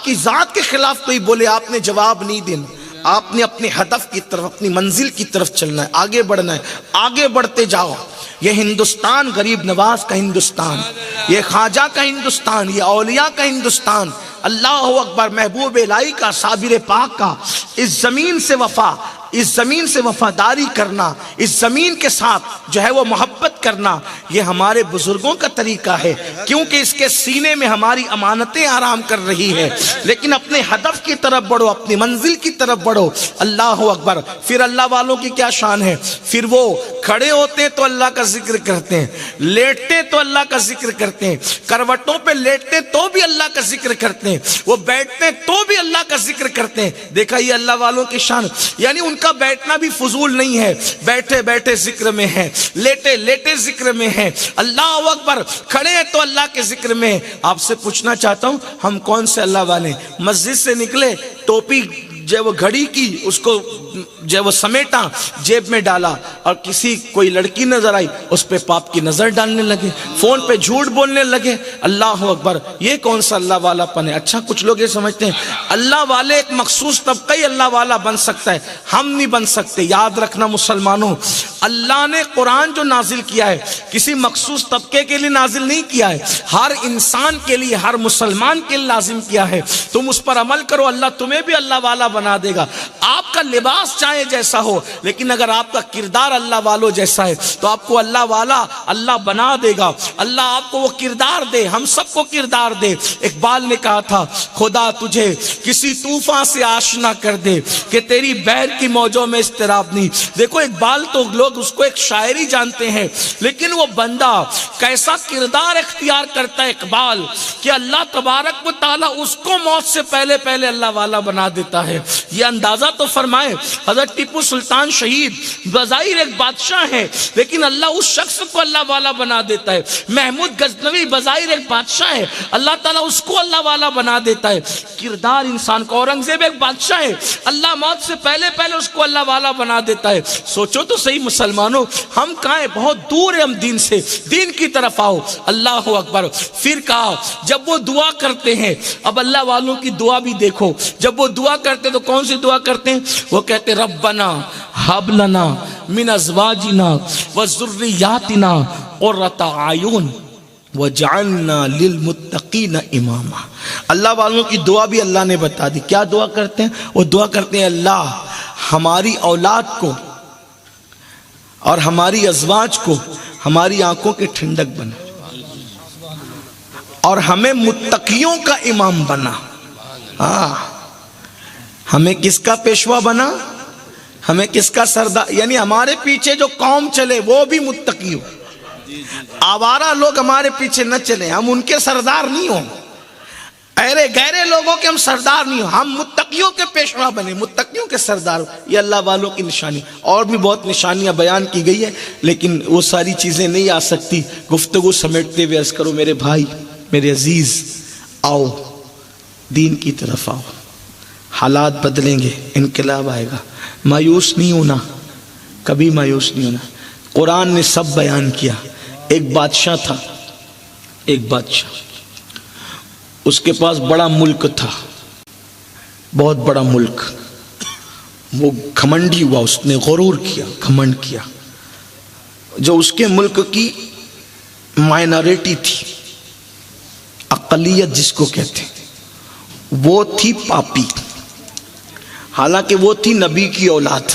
کی ذات کے خلاف کوئی بولے آپ نے جواب نہیں دینا، آپ نے اپنے ہدف کی طرف، اپنی منزل کی طرف چلنا ہے، آگے بڑھنا ہے، آگے بڑھتے جاؤ۔ یہ ہندوستان غریب نواز کا ہندوستان، یہ خواجہ کا ہندوستان، یہ اولیاء کا ہندوستان، اللہ اکبر، محبوب الہی کا، صابر پاک کا۔ اس زمین سے وفا، اس زمین سے وفاداری کرنا، اس زمین کے ساتھ جو ہے وہ محبت کرنا، یہ ہمارے بزرگوں کا طریقہ ہے، کیونکہ اس کے سینے میں ہماری امانتیں آرام کر رہی ہے۔ لیکن اپنے ہدف کی طرف بڑھو، اپنی منزل کی طرف بڑھو۔ اللہ اکبر۔ پھر اللہ والوں کی کیا شان ہے؟ پھر وہ کھڑے ہوتے ہیں تو اللہ کا ذکر کرتے ہیں، لیٹتے تو اللہ کا ذکر کرتے ہیں، کروٹوں پہ لیٹتے تو بھی اللہ کا ذکر کرتے ہیں، وہ بیٹھتے تو بھی اللہ کا ذکر کرتے ہیں۔ دیکھا یہ اللہ والوں کی شان، یعنی ان کا بیٹھنا بھی فضول نہیں ہے، بیٹھے بیٹھے ذکر میں ہے، لیٹے لیٹے ذکر میں ہے۔ اللہ اکبر۔ کھڑے ہیں تو اللہ کے ذکر میں۔ آپ سے پوچھنا چاہتا ہوں، ہم کون سے اللہ والے؟ مسجد سے نکلے، ٹوپی جو وہ گھڑی کی اس کو جو وہ سمیٹا، جیب میں ڈالا، اور کسی کوئی لڑکی نظر آئی اس پہ پاپ کی نظر ڈالنے لگے، فون پہ جھوٹ بولنے لگے۔ اللہ اکبر۔ یہ کون سا اللہ والا پن ہے؟ اچھا کچھ لوگ یہ سمجھتے ہیں اللہ والے ایک مخصوص طبقہ ہی اللہ والا بن سکتا ہے، ہم نہیں بن سکتے۔ یاد رکھنا مسلمانوں، اللہ نے قرآن جو نازل کیا ہے کسی مخصوص طبقے کے لیے نازل نہیں کیا ہے، ہر انسان کے لیے، ہر مسلمان کے لیے لازم کیا ہے۔ تم اس پر عمل کرو، اللہ تمہیں بھی اللہ والا بنا دے گا۔ آپ کا لباس چاہے جیسا ہو، لیکن اگر آپ کا کردار اللہ والوں جیسا ہے تو آپ کو اللہ والا اللہ بنا دے گا۔ اللہ آپ کو وہ کردار دے، ہم سب کو کردار دے۔ اقبال نے کہا تھا، خدا تجھے کسی طوفان سے آشنا کر دے کہ تیری بحر کی موجوں میں اضطراب نہیں۔ دیکھو اقبال تو لوگ اس کو ایک شاعری جانتے ہیں، لیکن وہ بندہ کیسا کردار اختیار کرتا ہے اقبال، کہ اللہ تبارک و تعالیٰ اس کو موت سے پہلے پہلے اللہ والا بنا دیتا ہے۔ یہ اندازہ تو فرمائے، حضرت ٹیپو سلطان شہید بظاہر ایک بادشاہ ہے، لیکن اللہ اس شخص کو اللہ والا بنا دیتا ہے۔ محمود غزنوی بظاہر ایک بادشاہ ہے، اللہ تعالیٰ اس کو اللہ والا بنا دیتا ہے۔ کردار انسان کو، اورنگزیب ایک بادشاہ ہے، اللہ موت سے پہلے پہلے اس کو اللہ والا بنا دیتا ہے۔ سوچو تو صحیح مسلمانوں، ہم کہاں ہیں؟ بہت دور ہے ہم دین سے۔ دین کی طرف آؤ۔ اللہ اکبر۔ پھر کہا جب وہ دعا کرتے ہیں، اب اللہ والوں کی دعا بھی دیکھو، جب وہ دعا کرتے تو کون سی دعا کرتے ہیں؟ وہ کہتے ربنا ہب لنا من ازواجنا وذریاتنا قرۃ اعین وجعلنا للمتقین اماما۔ اللہ والوں کی دعا بھی اللہ نے بتا دی۔ کیا دعا کرتے ہیں؟ وہ دعا کرتے ہیں اللہ ہماری اولاد کو اور ہماری ازواج کو ہماری آنکھوں کی ٹھنڈک بنا، اور ہمیں متقیوں کا امام بنا۔ ہمیں کس کا پیشوا بنا؟ ہمیں کس کا سردار؟ یعنی ہمارے پیچھے جو قوم چلے وہ بھی متقی ہو، آوارہ لوگ ہمارے پیچھے نہ چلیں، ہم ان کے سردار نہیں ہوں، ایرے گہرے لوگوں کے ہم سردار نہیں ہوں، ہم متقیوں کے پیشوا بنے، متقیوں کے سردار۔ یہ اللہ والوں کی نشانی۔ اور بھی بہت نشانیاں بیان کی گئی ہے، لیکن وہ ساری چیزیں نہیں آ سکتی۔ گفتگو سمیٹتے ہوئے عرض کرو میرے بھائی، میرے عزیز، آؤ دین کی طرف آؤ۔ حالات بدلیں گے، انقلاب آئے گا، مایوس نہیں ہونا، کبھی مایوس نہیں ہونا۔ قرآن نے سب بیان کیا۔ ایک بادشاہ تھا، ایک بادشاہ، اس کے پاس بڑا ملک تھا، بہت بڑا ملک۔ وہ گھمنڈی ہوا، اس نے غرور کیا، گھمنڈ کیا۔ جو اس کے ملک کی مائنارٹی تھی، اقلیت جس کو کہتے ہیں، وہ تھی پاپی۔ حالانکہ وہ تھی نبی کی اولاد،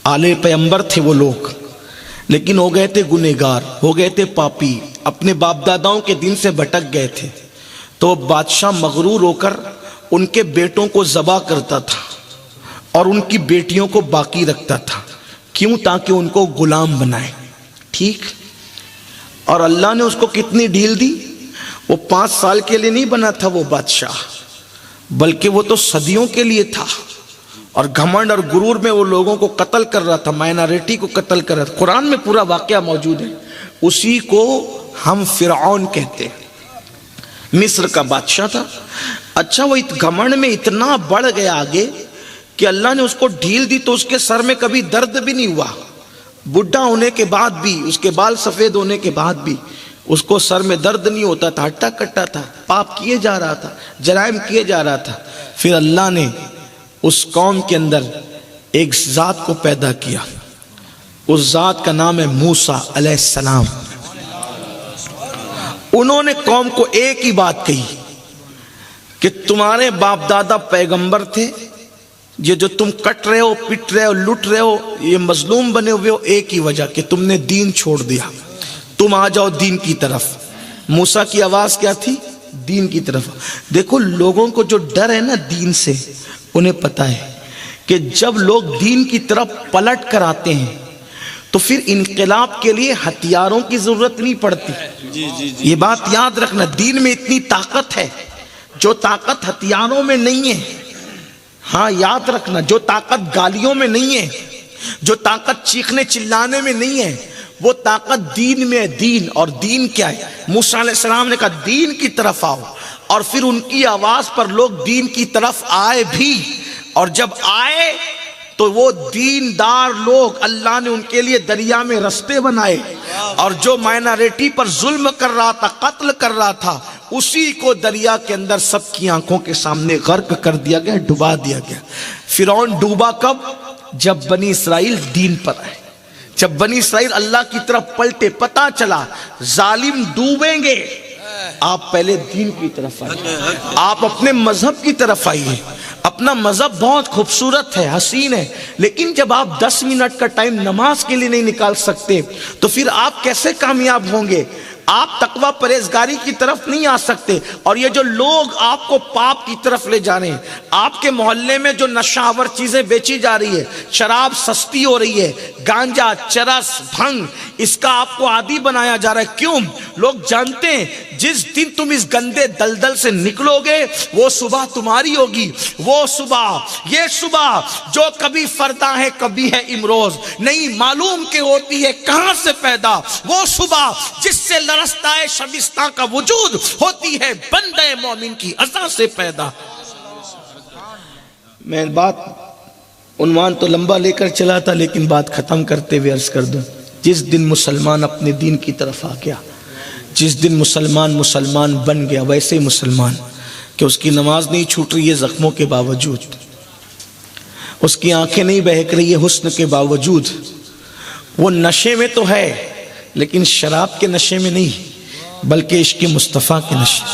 آلے پیغمبر تھے وہ لوگ، لیکن ہو گئے تھے گنہگار، ہو گئے تھے پاپی، اپنے باپ داداؤں کے دین سے بھٹک گئے تھے۔ تو بادشاہ مغرور ہو کر ان کے بیٹوں کو ذبح کرتا تھا اور ان کی بیٹیوں کو باقی رکھتا تھا۔ کیوں؟ تاکہ ان کو غلام بنائے۔ ٹھیک؟ اور اللہ نے اس کو کتنی ڈھیل دی؟ وہ 5 سال کے لیے نہیں بنا تھا وہ بادشاہ، بلکہ وہ تو صدیوں کے لیے تھا، اور گھمنڈ اور غرور میں وہ لوگوں کو قتل کر رہا تھا، مائنارٹی کو قتل کر رہا تھا۔ قرآن میں پورا واقعہ موجود ہے۔ اسی کو ہم فرعون کہتے ہیں، مصر کا بادشاہ تھا۔ اچھا، وہ گھمنڈ میں اتنا بڑھ گیا آگے کہ اللہ نے اس کو ڈھیل دی تو اس کے سر میں کبھی درد بھی نہیں ہوا، بڈھا ہونے کے بعد بھی، اس کے بال سفید ہونے کے بعد بھی اس کو سر میں درد نہیں ہوتا تھا، ہٹا کٹا تھا، پاپ کیے جا رہا تھا، جرائم کیے جا رہا تھا۔ پھر اللہ نے اس قوم کے اندر ایک ذات کو پیدا کیا، اس ذات کا نام ہے موسیٰ علیہ السلام۔ انہوں نے قوم کو ایک ہی بات کہی کہ تمہارے باپ دادا پیغمبر تھے، یہ جو تم کٹ رہے ہو، پٹ رہے ہو، لٹ رہے ہو، یہ مظلوم بنے ہوئے ہو، ایک ہی وجہ کہ تم نے دین چھوڑ دیا، تم آ جاؤ دین کی طرف۔ موسیٰ کی آواز کیا تھی؟ دین کی طرف۔ دیکھو لوگوں کو جو ڈر ہے نا دین سے، انہیں پتا ہے کہ جب لوگ دین کی طرف پلٹ کر آتے ہیں تو پھر انقلاب کے لیے ہتھیاروں کی ضرورت نہیں پڑتی۔ یہ بات یاد رکھنا، دین میں اتنی طاقت ہے جو طاقت ہتھیاروں میں نہیں ہے۔ ہاں یاد رکھنا، جو طاقت گالیوں میں نہیں ہے، جو طاقت چیخنے چلانے میں نہیں ہے، وہ طاقت دین میں ہے۔ دین، اور دین کیا ہے؟ موسیٰ علیہ السلام نے کہا دین کی طرف آؤ، اور پھر ان کی آواز پر لوگ دین کی طرف آئے بھی، اور جب آئے تو وہ دیندار لوگ، اللہ نے ان کے لیے دریا میں رستے بنائے، اور جو مائنارٹی پر ظلم کر رہا تھا، قتل کر رہا تھا، اسی کو دریا کے اندر سب کی آنکھوں کے سامنے غرق کر دیا گیا، ڈبا دیا گیا۔ فرعون ڈوبا کب؟ جب بنی اسرائیل دین پر آئے، جب بنی اسرائیل اللہ کی طرف پلٹے، پتا چلا ظالم ڈوبیں گے، آپ پہلے دین کی طرف آئیے، آپ اپنے مذہب کی طرف آئیے۔ اپنا مذہب بہت خوبصورت ہے، حسین ہے، لیکن جب آپ 10 منٹ کا ٹائم نماز کے لیے نہیں نکال سکتے تو پھر آپ کیسے کامیاب ہوں گے؟ آپ تقوی پرہیزگاری کی طرف نہیں آ سکتے۔ اور یہ جو لوگ آپ کو پاپ کی طرف لے جا رہے ہیں، آپ کے محلے میں جو نشہ آور چیزیں بیچی جا رہی ہے، شراب سستی ہو رہی ہے، گانجا، چرس، بھنگ، اس کا آپ کو عادی بنایا جا رہا ہے۔ کیوں؟ لوگ جانتے ہیں جس دن تم اس گندے دلدل سے نکلو گے وہ صبح تمہاری ہوگی، وہ صبح، یہ صبح جو کبھی فردا ہے کبھی ہے امروز، نہیں معلوم کہ ہوتی ہے کہاں سے پیدا، وہ صبح جس سے رستہ شبستہ کا وجود ہوتی ہے بندہ مومن کی عزا سے پیدا۔ میں بات عنوان تو لمبا لے کر چلا تھا، لیکن بات ختم کرتے ہوئے عرض کر دوں، جس دن مسلمان اپنے دین کی طرف آ گیا، جس دن مسلمان بن گیا، ویسے مسلمان کہ اس کی نماز نہیں چھوٹ رہی ہے زخموں کے باوجود، اس کی آنکھیں نہیں بہک رہی ہے حسن کے باوجود، وہ نشے میں تو ہے لیکن شراب کے نشے میں نہیں بلکہ عشق مصطفیٰ کے نشے۔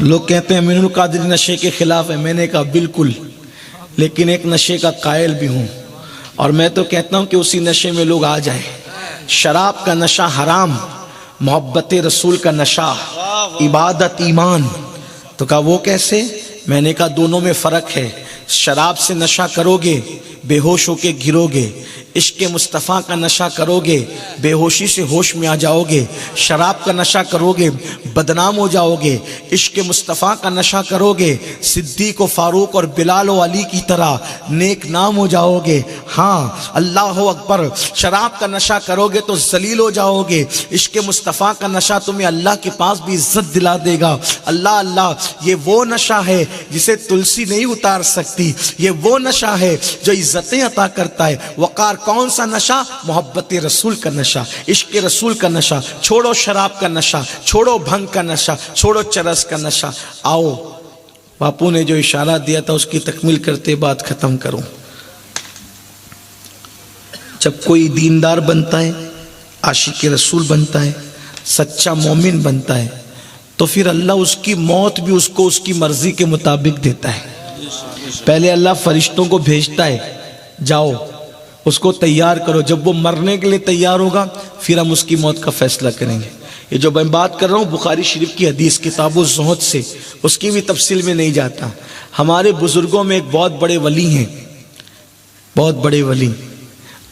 لوگ کہتے ہیں امین القادری نشے کے خلاف ہے، میں نے کہا بالکل، لیکن ایک نشے کا قائل بھی ہوں، اور میں تو کہتا ہوں کہ اسی نشے میں لوگ آ جائیں۔ شراب کا نشہ حرام، محبت رسول کا نشہ عبادت ایمان۔ تو کہا وہ کیسے؟ میں نے کہا دونوں میں فرق ہے، شراب سے نشہ کرو گے بے ہوش ہو کے گرو گے، عشق مصطفیٰ کا نشہ کرو گے بے ہوشی سے ہوش میں آ جاؤ گے، شراب کا نشہ کرو گے بدنام ہو جاؤ گے، عشق مصطفیٰ کا نشہ کرو گے صدیق و فاروق اور بلال و علی کی طرح نیک نام ہو جاؤ گے۔ ہاں اللہ اکبر، شراب کا نشہ کرو گے تو ذلیل ہو جاؤ گے، عشق مصطفیٰ کا نشہ تمہیں اللہ کے پاس بھی عزت دلا دے گا۔ اللہ اللہ، یہ وہ نشہ ہے جسے تلسی نہیں اتار سکتی، یہ وہ نشہ ہے جو عزتیں عطا کرتا ہے۔ وقار کون سا نشہ؟ محبت رسول کا نشہ، عشق رسول کا نشہ۔ چھوڑو شراب کا نشہ، چھوڑو بھنگ کا نشہ، چھوڑو چرس کا نشہ۔ آؤ باپو نے جو اشارہ دیا تھا اس کی تکمیل کرتے بات ختم کروں۔ جب کوئی دیندار بنتا ہے، عاشق رسول بنتا ہے، سچا مومن بنتا ہے، تو پھر اللہ اس کی موت بھی اس کو اس کی مرضی کے مطابق دیتا ہے۔ پہلے اللہ فرشتوں کو بھیجتا ہے، جاؤ اس کو تیار کرو، جب وہ مرنے کے لیے تیار ہوگا پھر ہم اس کی موت کا فیصلہ کریں گے۔ یہ جو میں بات کر رہا ہوں بخاری شریف کی حدیث کتاب الزہد سے، اس کی بھی تفصیل میں نہیں جاتا۔ ہمارے بزرگوں میں ایک بہت بڑے ولی ہیں، بہت بڑے ولی،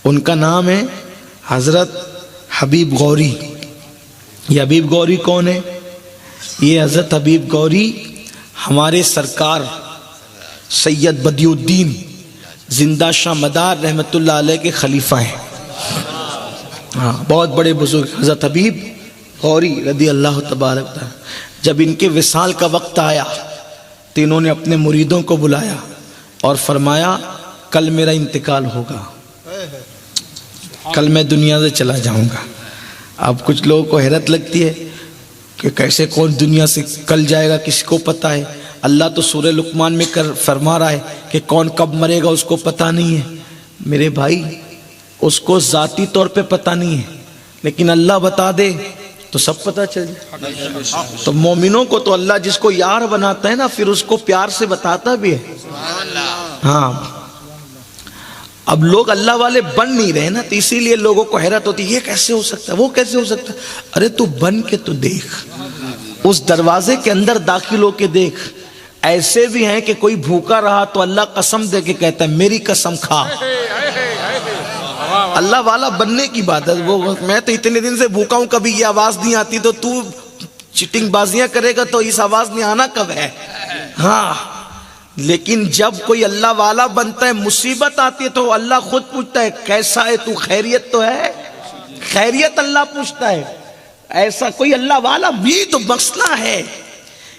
ان کا نام ہے حضرت حبیب غوری۔ یہ حبیب غوری کون ہے؟ یہ حضرت حبیب غوری ہمارے سرکار سید بدیع الدین زندہ شاہ مدار رحمت اللہ علیہ کے خلیفہ ہیں۔ ہاں بہت بڑے بزرگ حضرت حبیب غوری رضی اللہ تبارک تعالیٰ۔ جب ان کے وصال کا وقت آیا تو انہوں نے اپنے مریدوں کو بلایا اور فرمایا کل میرا انتقال ہوگا، کل میں دنیا سے چلا جاؤں گا۔ اب کچھ لوگوں کو حیرت لگتی ہے کہ کیسے کون دنیا سے کل جائے گا، کسی کو پتہ ہے؟ اللہ تو سورہ لقمان میں فرما رہا ہے کہ کون کب مرے گا اس کو پتہ نہیں ہے. میرے بھائی اس کو ذاتی طور پہ پتہ نہیں ہے، لیکن اللہ بتا دے تو سب پتہ چل جائے. تو مومنوں کو تو اللہ جس کو یار بناتا ہے نا پھر اس کو پیار سے بتاتا بھی ہے. ہاں اب لوگ اللہ والے بن نہیں رہے نا، تو اسی لیے لوگوں کو حیرت ہوتی ہے یہ کیسے ہو سکتا ہے، وہ کیسے ہو سکتا ہے. ارے تو بن کے تو دیکھ، اس دروازے کے اندر داخل ہو کے دیکھ. ایسے بھی ہیں کہ کوئی بھوکا رہا تو اللہ قسم دے کے کہتا ہے میری قسم کھا. اللہ والا بننے کی بات ہے. وہ میں تو اتنے دن سے بھوکا ہوں کبھی یہ آواز نہیں آتی، تو چٹنگ بازیاں کرے گا تو اس آواز میں آنا کب ہے. ہاں لیکن جب کوئی اللہ والا بنتا ہے مصیبت آتی ہے تو اللہ خود پوچھتا ہے کیسا ہے تو، خیریت تو ہے. خیریت اللہ پوچھتا ہے. ایسا کوئی اللہ والا بھی تو مسئلہ ہے.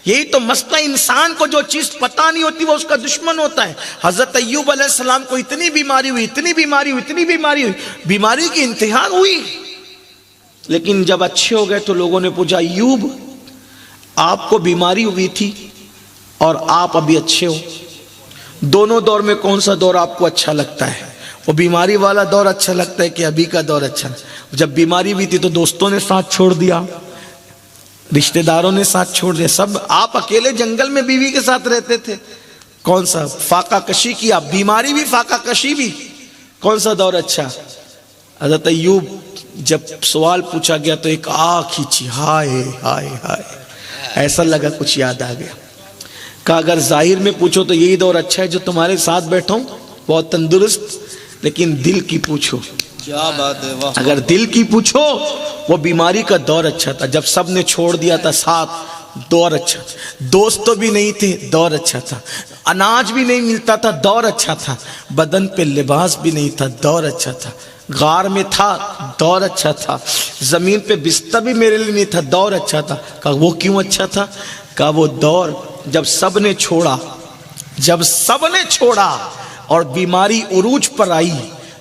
یہی تو مسئلہ، انسان کو جو چیز پتہ نہیں ہوتی وہ اس کا دشمن ہوتا ہے. حضرت ایوب علیہ السلام کو اتنی بیماری ہوئی، اتنی بیماری ہوئی، اتنی بیماری ہوئی، بیماری کی انتہا ہوئی، لیکن جب اچھے ہو گئے تو لوگوں نے پوچھا ایوب آپ کو بیماری ہوئی تھی اور آپ ابھی اچھے ہو، دونوں دور میں کون سا دور آپ کو اچھا لگتا ہے؟ وہ بیماری والا دور اچھا لگتا ہے کہ ابھی کا دور اچھا؟ جب بیماری ہوئی تھی تو دوستوں نے ساتھ چھوڑ دیا، رشتہ داروں نے ساتھ چھوڑ دیا، سب آپ اکیلے جنگل میں بیوی کے ساتھ رہتے تھے. کون سا فاقہ کشی کیا، بیماری بھی فاقہ کشی بھی، کون سا دور اچھا؟ حضرت ایوب جب سوال پوچھا گیا تو ایک آنکھ کھینچی، ہائے ہائے ہائے، ایسا لگا کچھ یاد آ گیا. کہا اگر ظاہر میں پوچھو تو یہی دور اچھا ہے جو تمہارے ساتھ بیٹھا ہوں بہت تندرست، لیکن دل کی پوچھو، کیا بات ہے، واہ. اگر دل کی پوچھو وہ بیماری کا دور اچھا تھا، جب سب نے چھوڑ دیا تھا ساتھ، دور اچھا تھا. دوست تو بھی نہیں تھے، دور اچھا تھا. اناج بھی نہیں ملتا تھا، دور اچھا تھا. بدن پہ لباس بھی نہیں تھا، دور اچھا تھا. غار میں تھا، دور اچھا تھا. زمین پہ بستر بھی میرے لیے نہیں تھا، دور اچھا تھا. کہا وہ کیوں اچھا تھا؟ کہا وہ دور جب سب نے چھوڑا، جب سب نے چھوڑا اور بیماری عروج پر آئی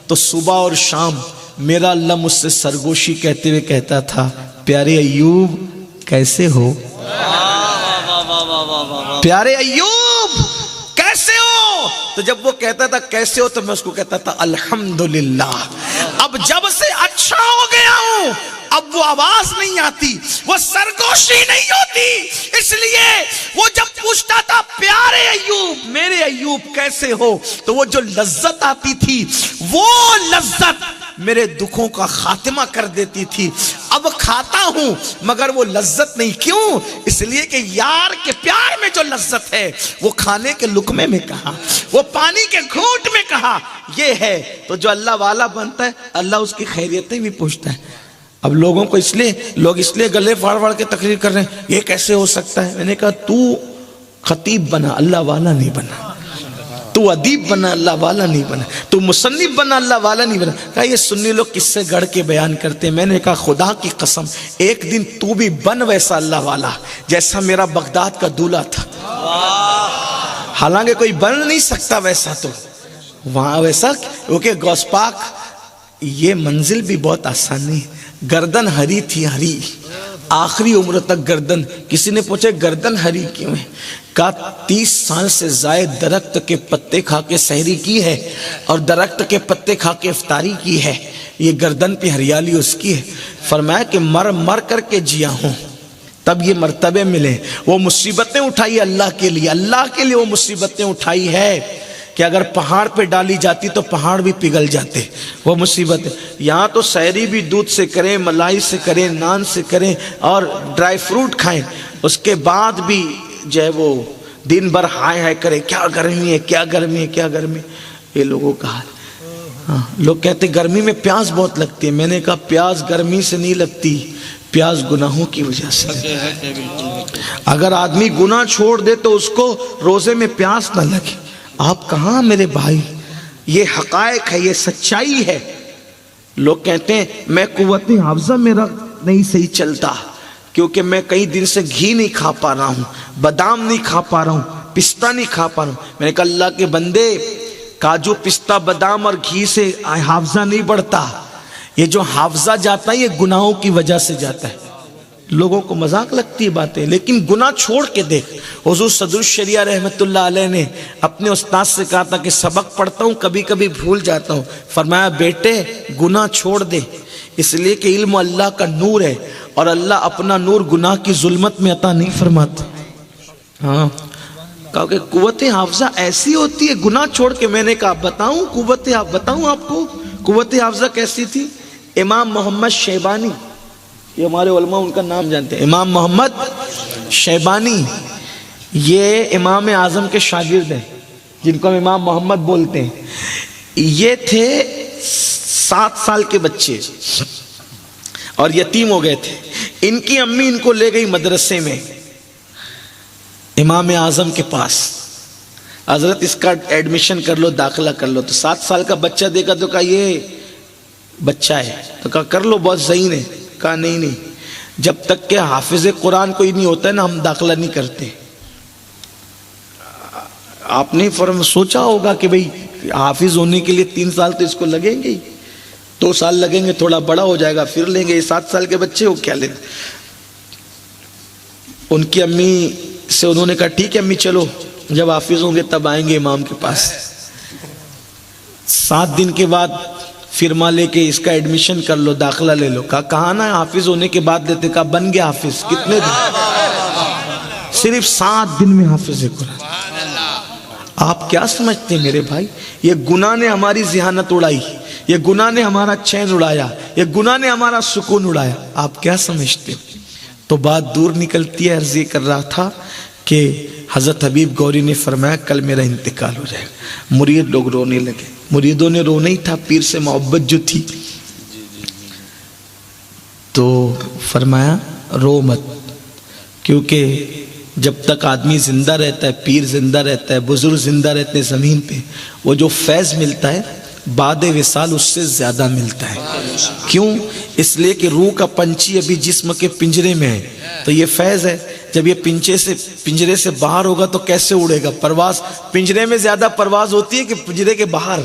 تو صبح اور شام میرا اللہ مجھ سے سرگوشی کہتے ہوئے کہتا تھا پیارے ایوب کیسے ہو، پیارے ایوب کیسے ہو. تو جب وہ کہتا تھا کیسے ہو تو میں اس کو کہتا تھا الحمدللہ. اب جب سے اچھا ہو گیا ہوں اب وہ آواز نہیں آتی، وہ سرگوشی نہیں ہوتی. اس لیے وہ جب پوچھتا تھا پیارے ایوب میرے ایوب کیسے ہو تو وہ جو لذت آتی تھی وہ لذت میرے دکھوں کا خاتمہ کر دیتی تھی. اب کھاتا ہوں مگر وہ لذت نہیں. کیوں؟ اس لیے کہ یار کے پیار میں جو لذت ہے وہ کھانے کے لقمے میں کہاں، وہ پانی کے گھونٹ میں کہاں، یہ ہے. تو جو اللہ والا بنتا ہے اللہ اس کی خیریتیں بھی پوچھتا ہے. اب لوگوں کو اس لیے گلے پھاڑ کے تقریر کر رہے ہیں یہ کیسے ہو سکتا ہے. میں نے کہا تو خطیب بنا، اللہ والا نہیں بنا. تو ادیب بنا، اللہ والا نہیں بنا. تو مصنف بنا، اللہ والا نہیں بنا. کہا یہ سنی لوگ کس سے گڑھ کے بیان کرتے ہیں. میں نے کہا خدا کی قسم ایک دن تو بھی بن ویسا اللہ والا جیسا میرا بغداد کا دولہا تھا. حالانکہ کوئی بن نہیں سکتا ویسا، تو وہاں ویسا کیونکہ غوث پاک یہ منزل بھی بہت آسان نہیں. گردن ہری تھی، ہری آخری عمر تک گردن. کسی نے پوچھا گردن ہری کیوں ہے؟ کہا 30 سال سے زائد درخت کے پتے کھا کے سحری کی ہے اور درخت کے پتے کھا کے افطاری کی ہے، یہ گردن پہ ہریالی اس کی ہے. فرمایا کہ مر کر کے جیا ہوں تب یہ مرتبے ملے. وہ مصیبتیں اٹھائی اللہ کے لیے وہ مصیبتیں اٹھائی ہے کہ اگر پہاڑ پہ ڈالی جاتی تو پہاڑ بھی پگھل جاتے. وہ مصیبت ہے. یہاں تو سحری بھی دودھ سے کریں، ملائی سے کریں، نان سے کریں اور ڈرائی فروٹ کھائیں، اس کے بعد بھی جو ہے وہ دن بھر ہائے ہائے کریں کیا گرمی ہے، کیا گرمی ہے، کیا گرمی. یہ لوگوں کا حال. ہاں لوگ کہتے گرمی میں پیاس بہت لگتی ہے. میں نے کہا پیاس گرمی سے نہیں لگتی، پیاس گناہوں کی وجہ سے. اگر آدمی گناہ چھوڑ دے تو اس کو روزے میں پیاس نہ لگے. آپ کہاں میرے بھائی، یہ حقائق ہے، یہ سچائی ہے. لوگ کہتے ہیں میں قوت حافظہ میرا نہیں صحیح چلتا کیونکہ میں کئی دن سے گھی نہیں کھا پا رہا ہوں، بادام نہیں کھا پا رہا ہوں، پستہ نہیں کھا پا رہا ہوں. میں نے کہا اللہ کے بندے کاجو پستہ بادام اور گھی سے حافظہ نہیں بڑھتا. یہ جو حافظہ جاتا ہے یہ گناہوں کی وجہ سے جاتا ہے. لوگوں کو مذاق لگتی ہے باتیں، لیکن گناہ چھوڑ کے دیکھ۔ حضور صدر الشریعہ رحمت اللہ علیہ نے اپنے استاد سے کہا تھا کہ سبق پڑھتا ہوں کبھی کبھی بھول جاتا ہوں، فرمایا بیٹے گناہ چھوڑ دے، اس لیے کہ علم اللہ کا نور ہے اور اللہ اپنا نور گناہ کی ظلمت میں عطا نہیں فرماتا۔ ہاں کہا کہ قوت حافظہ ایسی ہوتی ہے گناہ چھوڑ کے۔ میں نے کہا بتاؤں آپ کو قوت حافظہ کیسی تھی؟ امام محمد شیبانی، یہ ہمارے علماء ان کا نام جانتے ہیں، امام محمد شیبانی، یہ امام اعظم کے شاگرد ہیں جن کو ہم امام محمد بولتے ہیں۔ یہ تھے 7 سال کے بچے اور یتیم ہو گئے تھے۔ ان کی امی ان کو لے گئی مدرسے میں امام اعظم کے پاس، حضرت اس کا ایڈمیشن کر لو، داخلہ کر لو۔ تو 7 سال کا بچہ دیکھا تو کہا یہ بچہ ہے، تو کہا کر لو بہت ذہین ہے۔ کہا نہیں، جب تک کہ حافظ قرآن کوئی نہیں ہوتا ہے نا ہم داخلہ نہیں کرتے۔ آپ نے سوچا ہوگا کہ بھئی حافظ ہونے کے لیے 3 سال تو اس کو لگیں گے، 2 سال لگیں گے، تھوڑا بڑا ہو جائے گا پھر لیں گے۔ یہ 7 سال کے بچے ہو کیا لیں؟ ان کی امی سے انہوں نے کہا ٹھیک ہے امی چلو، جب حافظ ہوں گے تب آئیں گے امام کے پاس۔ 7 دن کے بعد فرما لے کے اس کا ایڈمیشن کر لو، داخلہ لے لو۔ کہا نا حافظ ہونے کے بعد لیتے، کہا بن گیا حافظ۔ کتنے دن؟ صرف 7 دن میں حافظ قرآن۔ آپ کیا سمجھتے ہیں میرے بھائی؟ یہ گناہ نے ہماری ذہانت اڑائی، یہ گناہ نے ہمارا چین اڑایا، یہ گناہ نے ہمارا سکون اڑایا۔ آپ کیا سمجھتے ہیں؟ تو بات دور نکلتی ہے۔ عرض یہ کر رہا تھا کہ حضرت حبیب گوری نے فرمایا کل میرا انتقال ہو جائے گا۔ مرید لوگ رونے لگے، مریدوں نے رونا ہی تھا، پیر سے محبت جو تھی۔ تو فرمایا رو مت، کیونکہ جب تک آدمی زندہ رہتا ہے، پیر زندہ رہتا ہے، بزرگ زندہ رہتے ہیں زمین پہ، وہ جو فیض ملتا ہے بعد وصال اس سے زیادہ ملتا ہے۔ کیوں؟ اس لیے کہ روح کا پنچھی ابھی جسم کے پنجرے میں ہے، تو یہ فیض ہے۔ جب یہ پنجرے سے باہر ہوگا تو کیسے اڑے گا؟ پرواز پنجرے میں زیادہ پرواز ہوتی ہے کہ پنجرے کے باہر؟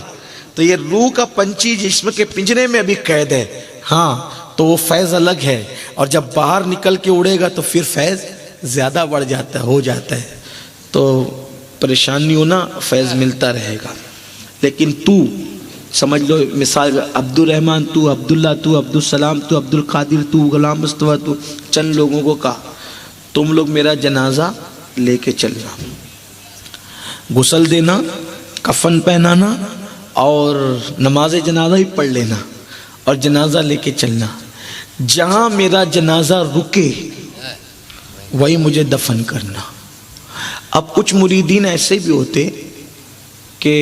تو یہ روح کا پنچھی جسم کے پنجرے میں ابھی قید ہے، ہاں تو وہ فیض الگ ہے، اور جب باہر نکل کے اڑے گا تو پھر فیض زیادہ بڑھ جاتا ہے، ہو جاتا ہے۔ تو پریشانی ہونا، فیض ملتا رہے گا۔ لیکن تو سمجھ لو، مثال عبد الرحمن تو، عبداللہ تو، عبد السلام تو، عبد القادر تو، غلام مصطفیٰ تو، چند لوگوں کو کہا تم لوگ میرا جنازہ لے کے چلنا، غسل دینا، کفن پہنانا اور نماز جنازہ ہی پڑھ لینا اور جنازہ لے کے چلنا۔ جہاں میرا جنازہ رکے وہی مجھے دفن کرنا۔ اب کچھ مریدین ایسے بھی ہوتے کہ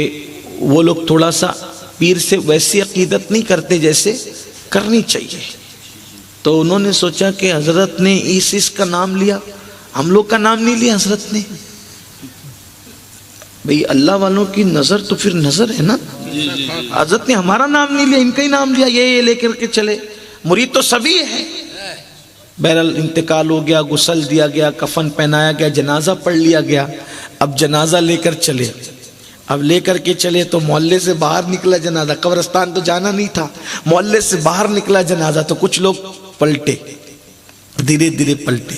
وہ لوگ تھوڑا سا پیر سے ویسی عقیدت نہیں کرتے جیسے کرنی چاہیے، تو انہوں نے سوچا کہ حضرت نے اس کا نام لیا، ہم لوگ کا نام نہیں لیا حضرت نے۔ بھئی اللہ والوں کی نظر تو پھر نظر ہے نا، حضرت نے ہمارا نام نہیں لیا، ان کا ہی نام لیا، یہ لے کر کے چلے۔ مرید تو سبھی ہے۔ بہرحال انتقال ہو گیا، غسل دیا گیا، کفن پہنایا گیا، جنازہ پڑھ لیا گیا۔ اب جنازہ لے کر چلے، اب لے کر کے چلے تو محلے سے باہر نکلا جنازہ، قبرستان تو جانا نہیں تھا، محلے سے باہر نکلا جنازہ، تو کچھ لوگ پلٹے، دھیرے دھیرے پلٹے،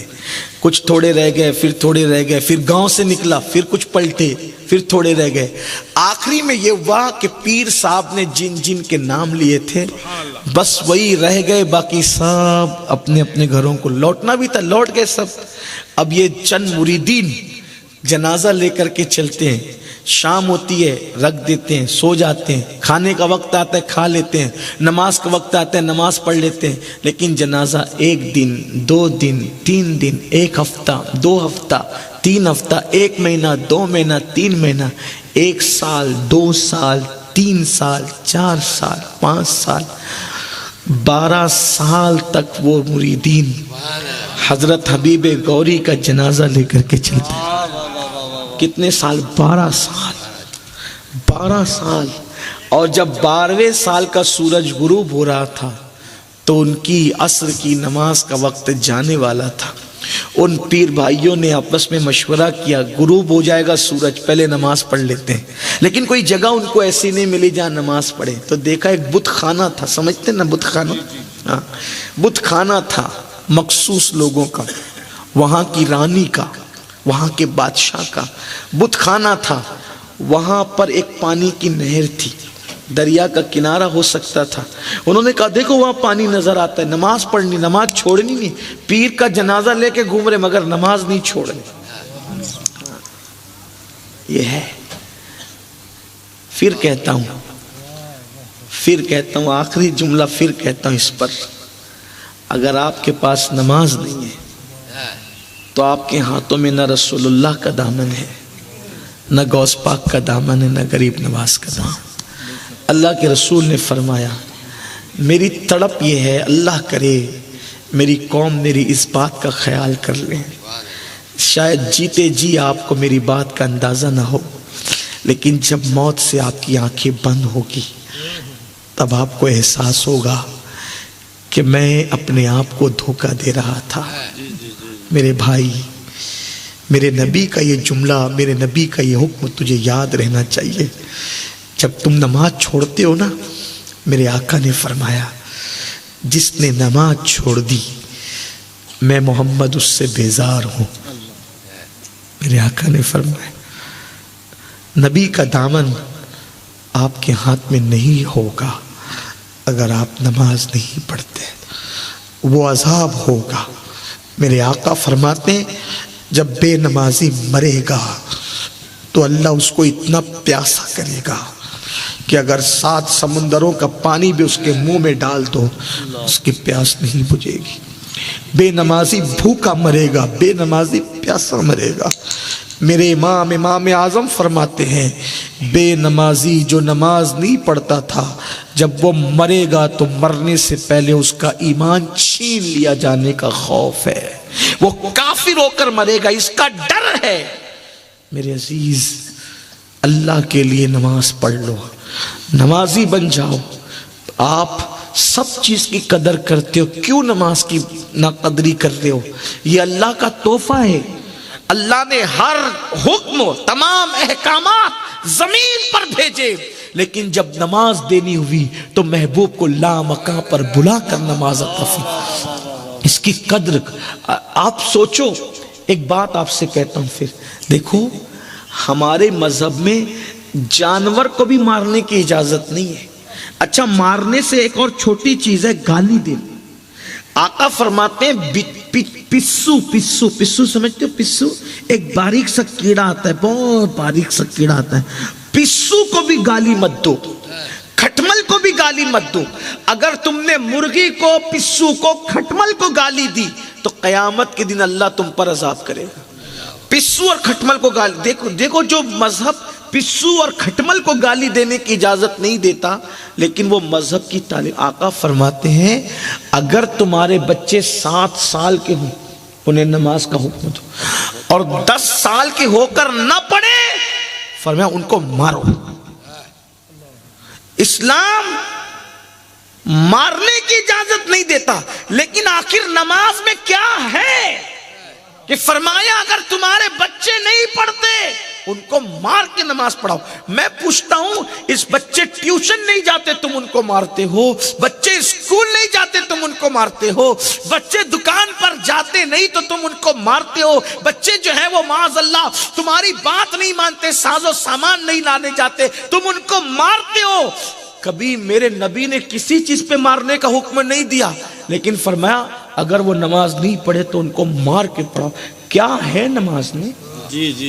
کچھ تھوڑے رہ گئے، پھر تھوڑے رہ گئے، پھر گاؤں سے نکلا، پھر کچھ پلٹے، پھر تھوڑے رہ گئے۔ آخری میں یہ ہوا کہ پیر صاحب نے جن جن کے نام لیے تھے بس وہی رہ گئے، باقی سب اپنے اپنے گھروں کو لوٹنا بھی تھا، لوٹ گئے سب۔ اب یہ چند مریدین جنازہ لے کر کے چلتے ہیں، شام ہوتی ہے رکھ دیتے ہیں، سو جاتے ہیں، کھانے کا وقت آتا ہے کھا لیتے ہیں، نماز کا وقت آتا ہے نماز پڑھ لیتے ہیں۔ لیکن جنازہ 1 دن 2 دن 3 دن 1 ہفتہ 2 ہفتہ 3 ہفتہ 1 مہینہ 2 مہینہ 3 مہینہ 1 سال 2 سال 3 سال 4 سال 5 سال 12 سال تک وہ مریدین حضرت حبیب گوری کا جنازہ لے کر کے چلتے ہیں۔ کتنے سال؟ 12 سال 12 سال۔ اور جب 12ویں سال کا سورج غروب ہو رہا تھا تو ان کی عصر کی نماز کا وقت جانے والا تھا۔ ان پیر بھائیوں نے آپس میں مشورہ کیا، غروب ہو جائے گا سورج، پہلے نماز پڑھ لیتے ہیں۔ لیکن کوئی جگہ ان کو ایسی نہیں ملی جہاں نماز پڑھے، تو دیکھا ایک بت خانہ تھا، سمجھتے نا بت خانہ؟ ہاں بت خانہ تھا، مخصوص لوگوں کا، وہاں کی رانی کا، وہاں کے بادشاہ کا بت خانہ تھا. وہاں پر ایک پانی کی نہر تھی، دریا کا کنارہ ہو سکتا تھا. انہوں نے کہا دیکھو وہاں پانی نظر آتا ہے، نماز پڑھنی، نماز چھوڑنی نہیں. پیر کا جنازہ لے کے گھوم رہے مگر نماز نہیں چھوڑنی. یہ ہے. پھر کہتا ہوں آخری جملہ پھر کہتا ہوں اس پر، اگر آپ کے پاس نماز نہیں ہے تو آپ کے ہاتھوں میں نہ رسول اللہ کا دامن ہے، نہ غوث پاک کا دامن ہے، نہ غریب نواز کا دامن. اللہ کے رسول نے فرمایا میری تڑپ یہ ہے، اللہ کرے میری قوم میری اس بات کا خیال کر لیں. شاید جیتے جی آپ کو میری بات کا اندازہ نہ ہو، لیکن جب موت سے آپ کی آنکھیں بند ہوگی تب آپ کو احساس ہوگا کہ میں اپنے آپ کو دھوکہ دے رہا تھا. میرے بھائی، میرے نبی کا یہ جملہ، میرے نبی کا یہ حکم تجھے یاد رہنا چاہیے. جب تم نماز چھوڑتے ہو نا، میرے آقا نے فرمایا جس نے نماز چھوڑ دی میں محمد اس سے بیزار ہوں. میرے آقا نے فرمایا نبی کا دامن آپ کے ہاتھ میں نہیں ہوگا اگر آپ نماز نہیں پڑھتے، وہ عذاب ہوگا. میرے آقا فرماتے ہیں جب بے نمازی مرے گا تو اللہ اس کو اتنا پیاسا کرے گا کہ اگر 7 سمندروں کا پانی بھی اس کے منہ میں ڈال دو اس کی پیاس نہیں بجھے گی. بے نمازی بھوکا مرے گا، بے نمازی پیاسا مرے گا. میرے امام اعظم فرماتے ہیں بے نمازی جو نماز نہیں پڑھتا تھا جب وہ مرے گا تو مرنے سے پہلے اس کا ایمان چھین لیا جانے کا خوف ہے، وہ کافر ہو کر مرے گا، اس کا ڈر ہے. میرے عزیز، اللہ کے لیے نماز پڑھ لو، نمازی بن جاؤ. آپ سب چیز کی قدر کرتے ہو، کیوں نماز کی ناقدری کر رہے ہو؟ یہ اللہ کا تحفہ ہے. اللہ نے ہر حکم، تمام احکامات زمین پر بھیجے، لیکن جب نماز دینی ہوئی تو محبوب کو لامکاں پر بلا کر نماز عطا فرمائی. اس کی قدر آپ سوچو. ایک بات آپ سے کہتا ہوں پھر دیکھو، ہمارے مذہب میں جانور کو بھی مارنے کی اجازت نہیں ہے. اچھا، مارنے سے ایک اور چھوٹی چیز ہے گالی دینا. آقا فرماتے ہیں پسو سمجھتے ہو؟ پسو ایک باریک سا کیڑا آتا ہے، بہت باریک سا کیڑا آتا ہے. پسو کو بھی گالی مت دو، کھٹمل کو بھی گالی مت دو. اگر تم نے مرغی کو، پسو کو، کھٹمل کو گالی دی تو قیامت کے دن اللہ تم پر عذاب کرے گا. پسو اور کھٹمل کو گالی دیکھو جو مذہب پسو اور کھٹمل کو گالی دینے کی اجازت نہیں دیتا، لیکن وہ مذہب کی تعلیم. آقا فرماتے ہیں اگر تمہارے بچے 7 سال کے ہوں انہیں نماز کا حکم دو، اور 10 سال کے ہو کر نہ پڑھے فرمایا ان کو مارو. اسلام مارنے کی اجازت نہیں دیتا، لیکن آخر نماز میں کیا ہے کہ فرمایا اگر تمہارے بچے نہیں پڑھتے ان کو مار کے نماز پڑھاؤ. میں پوچھتا ہوں، اس بچے ٹیوشن نہیں جاتے تم ان کو مارتے ہو، بچے اسکول نہیں جاتے تم ان کو مارتے ہو، بچے دکان پر جاتے نہیں تو تم ان کو مارتے ہو، بچے جو ہے وہ معاذ اللہ تمہاری بات نہیں مانتے، ساز و سامان نہیں لانے جاتے، تم ان کو مارتے ہو. کبھی میرے نبی نے کسی چیز پہ مارنے کا حکم نہیں دیا، لیکن فرمایا اگر وہ نماز نہیں پڑھے تو ان کو مار کے پڑھاؤ. کیا ہے نماز میں؟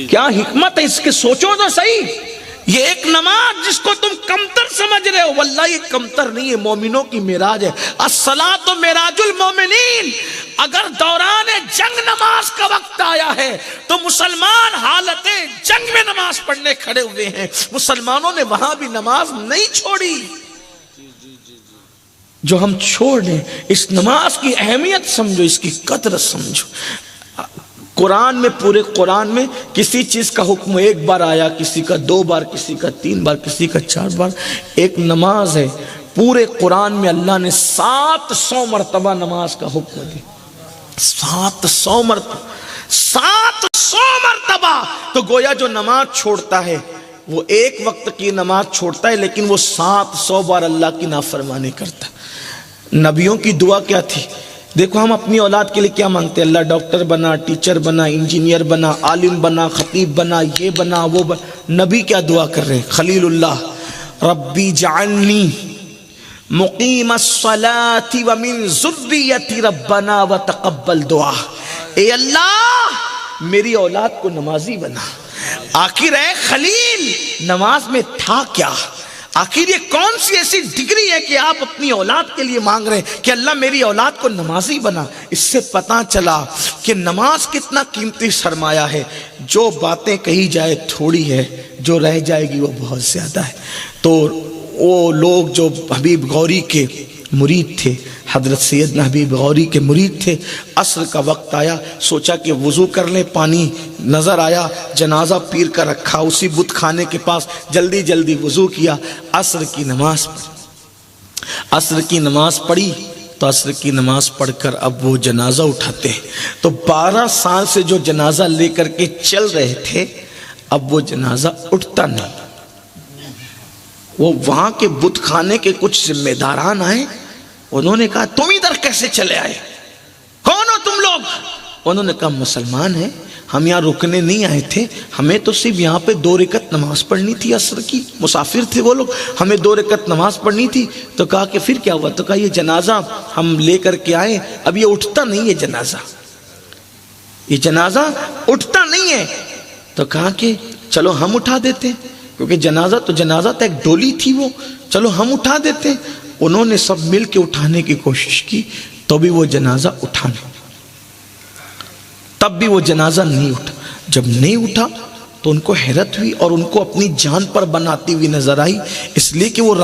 کیا حکمت ہے اس کے؟ سوچو تو صحیح. یہ ایک نماز جس کو تم کمتر سمجھ رہے ہو، واللہ یہ کمتر نہیں ہے، مومنوں کی معراج ہے. الصلاۃ معراج المومنین. اگر دوران جنگ نماز کا وقت آیا ہے تو مسلمان حالت جنگ میں نماز پڑھنے کھڑے ہوئے ہیں. مسلمانوں نے وہاں بھی نماز نہیں چھوڑی. جو ہم چھوڑ دیں، اس نماز کی اہمیت سمجھو، اس کی قدر سمجھو. قرآن میں، پورے قرآن میں کسی چیز کا حکم ایک بار آیا، کسی کا 2 بار، کسی کا 3 بار، کسی کا 4 بار. ایک نماز ہے، پورے قرآن میں اللہ نے 700 مرتبہ نماز کا حکم دیا. 700 مرتبہ، 700 مرتبہ. تو گویا جو نماز چھوڑتا ہے وہ ایک وقت کی نماز چھوڑتا ہے، لیکن وہ 700 بار اللہ کی نافرمانی کرتا ہے. نبیوں کی دعا کیا تھی؟ دیکھو ہم اپنی اولاد کے لیے کیا مانگتے ہیں، اللہ ڈاکٹر بنا، ٹیچر بنا، انجینئر بنا، عالم بنا، خطیب بنا، یہ بنا وہ بنا۔ نبی کیا دعا کر رہے ہیں، خلیل اللہ، ربی جعلنی مقیم الصلاۃ ومن ذریتی ربنا وتقبل دعا، اے اللہ میری اولاد کو نمازی بنا۔ آخر ہے خلیل نماز میں تھا کیا؟ آخر یہ کون سی ایسی ڈگری ہے کہ آپ اپنی اولاد کے لیے مانگ رہے ہیں کہ اللہ میری اولاد کو نمازی بنا؟ اس سے پتہ چلا کہ نماز کتنا قیمتی سرمایہ ہے۔ جو باتیں کہی جائے تھوڑی ہے، جو رہ جائے گی وہ بہت زیادہ ہے۔ تو وہ لوگ جو حبیب غوری کے مرید تھے، حضرت سیدنا حبیب غوری کے مرید تھے، عصر کا وقت آیا، سوچا کہ وضو کر لیں، پانی نظر آیا، جنازہ پیر کا رکھا اسی بت خانے کے پاس، جلدی جلدی وضو کیا، عصر کی نماز پڑھی۔ عصر کی نماز پڑھی تو عصر کی نماز پڑھ کر اب وہ جنازہ اٹھاتے ہیں، تو 12 سال سے جو جنازہ لے کر کے چل رہے تھے، اب وہ جنازہ اٹھتا نہیں۔ وہ وہاں کے بت خانے کے کچھ ذمہ داران آئے، انہوں نے کہا تم ادھر کیسے چلے آئے، کون ہو تم لوگ؟ انہوں نے کہا مسلمان ہیں، ہم یہاں رکنے نہیں آئے تھے، ہمیں تو صرف یہاں پہ 2 رکعت نماز پڑھنی تھی عصر کی، مسافر تھے وہ لوگ، ہمیں 2 رکعت نماز پڑھنی تھی۔ تو کہا کہ پھر کیا ہوا؟ تو کہا یہ جنازہ ہم لے کر کے آئے، اب یہ اٹھتا نہیں ہے جنازہ، یہ جنازہ اٹھتا نہیں ہے۔ تو کہا کہ چلو ہم اٹھا دیتے ہیں، کیونکہ جنازہ تو جنازہ تھا، ایک ڈولی تھی وہ، چلو ہم اٹھا دیتے ہیں۔ انہوں نے سب مل کے اٹھانے کی کوشش کی تو بھی وہ جنازہ اٹھا نہیں، تب بھی وہ جنازہ نہیں اٹھا۔ جب نہیں اٹھا تو ان کو حیرت ہوئی اور ان کو اپنی جان پر بناتی ہوئی نظر آئی، اس لیے کہ وہ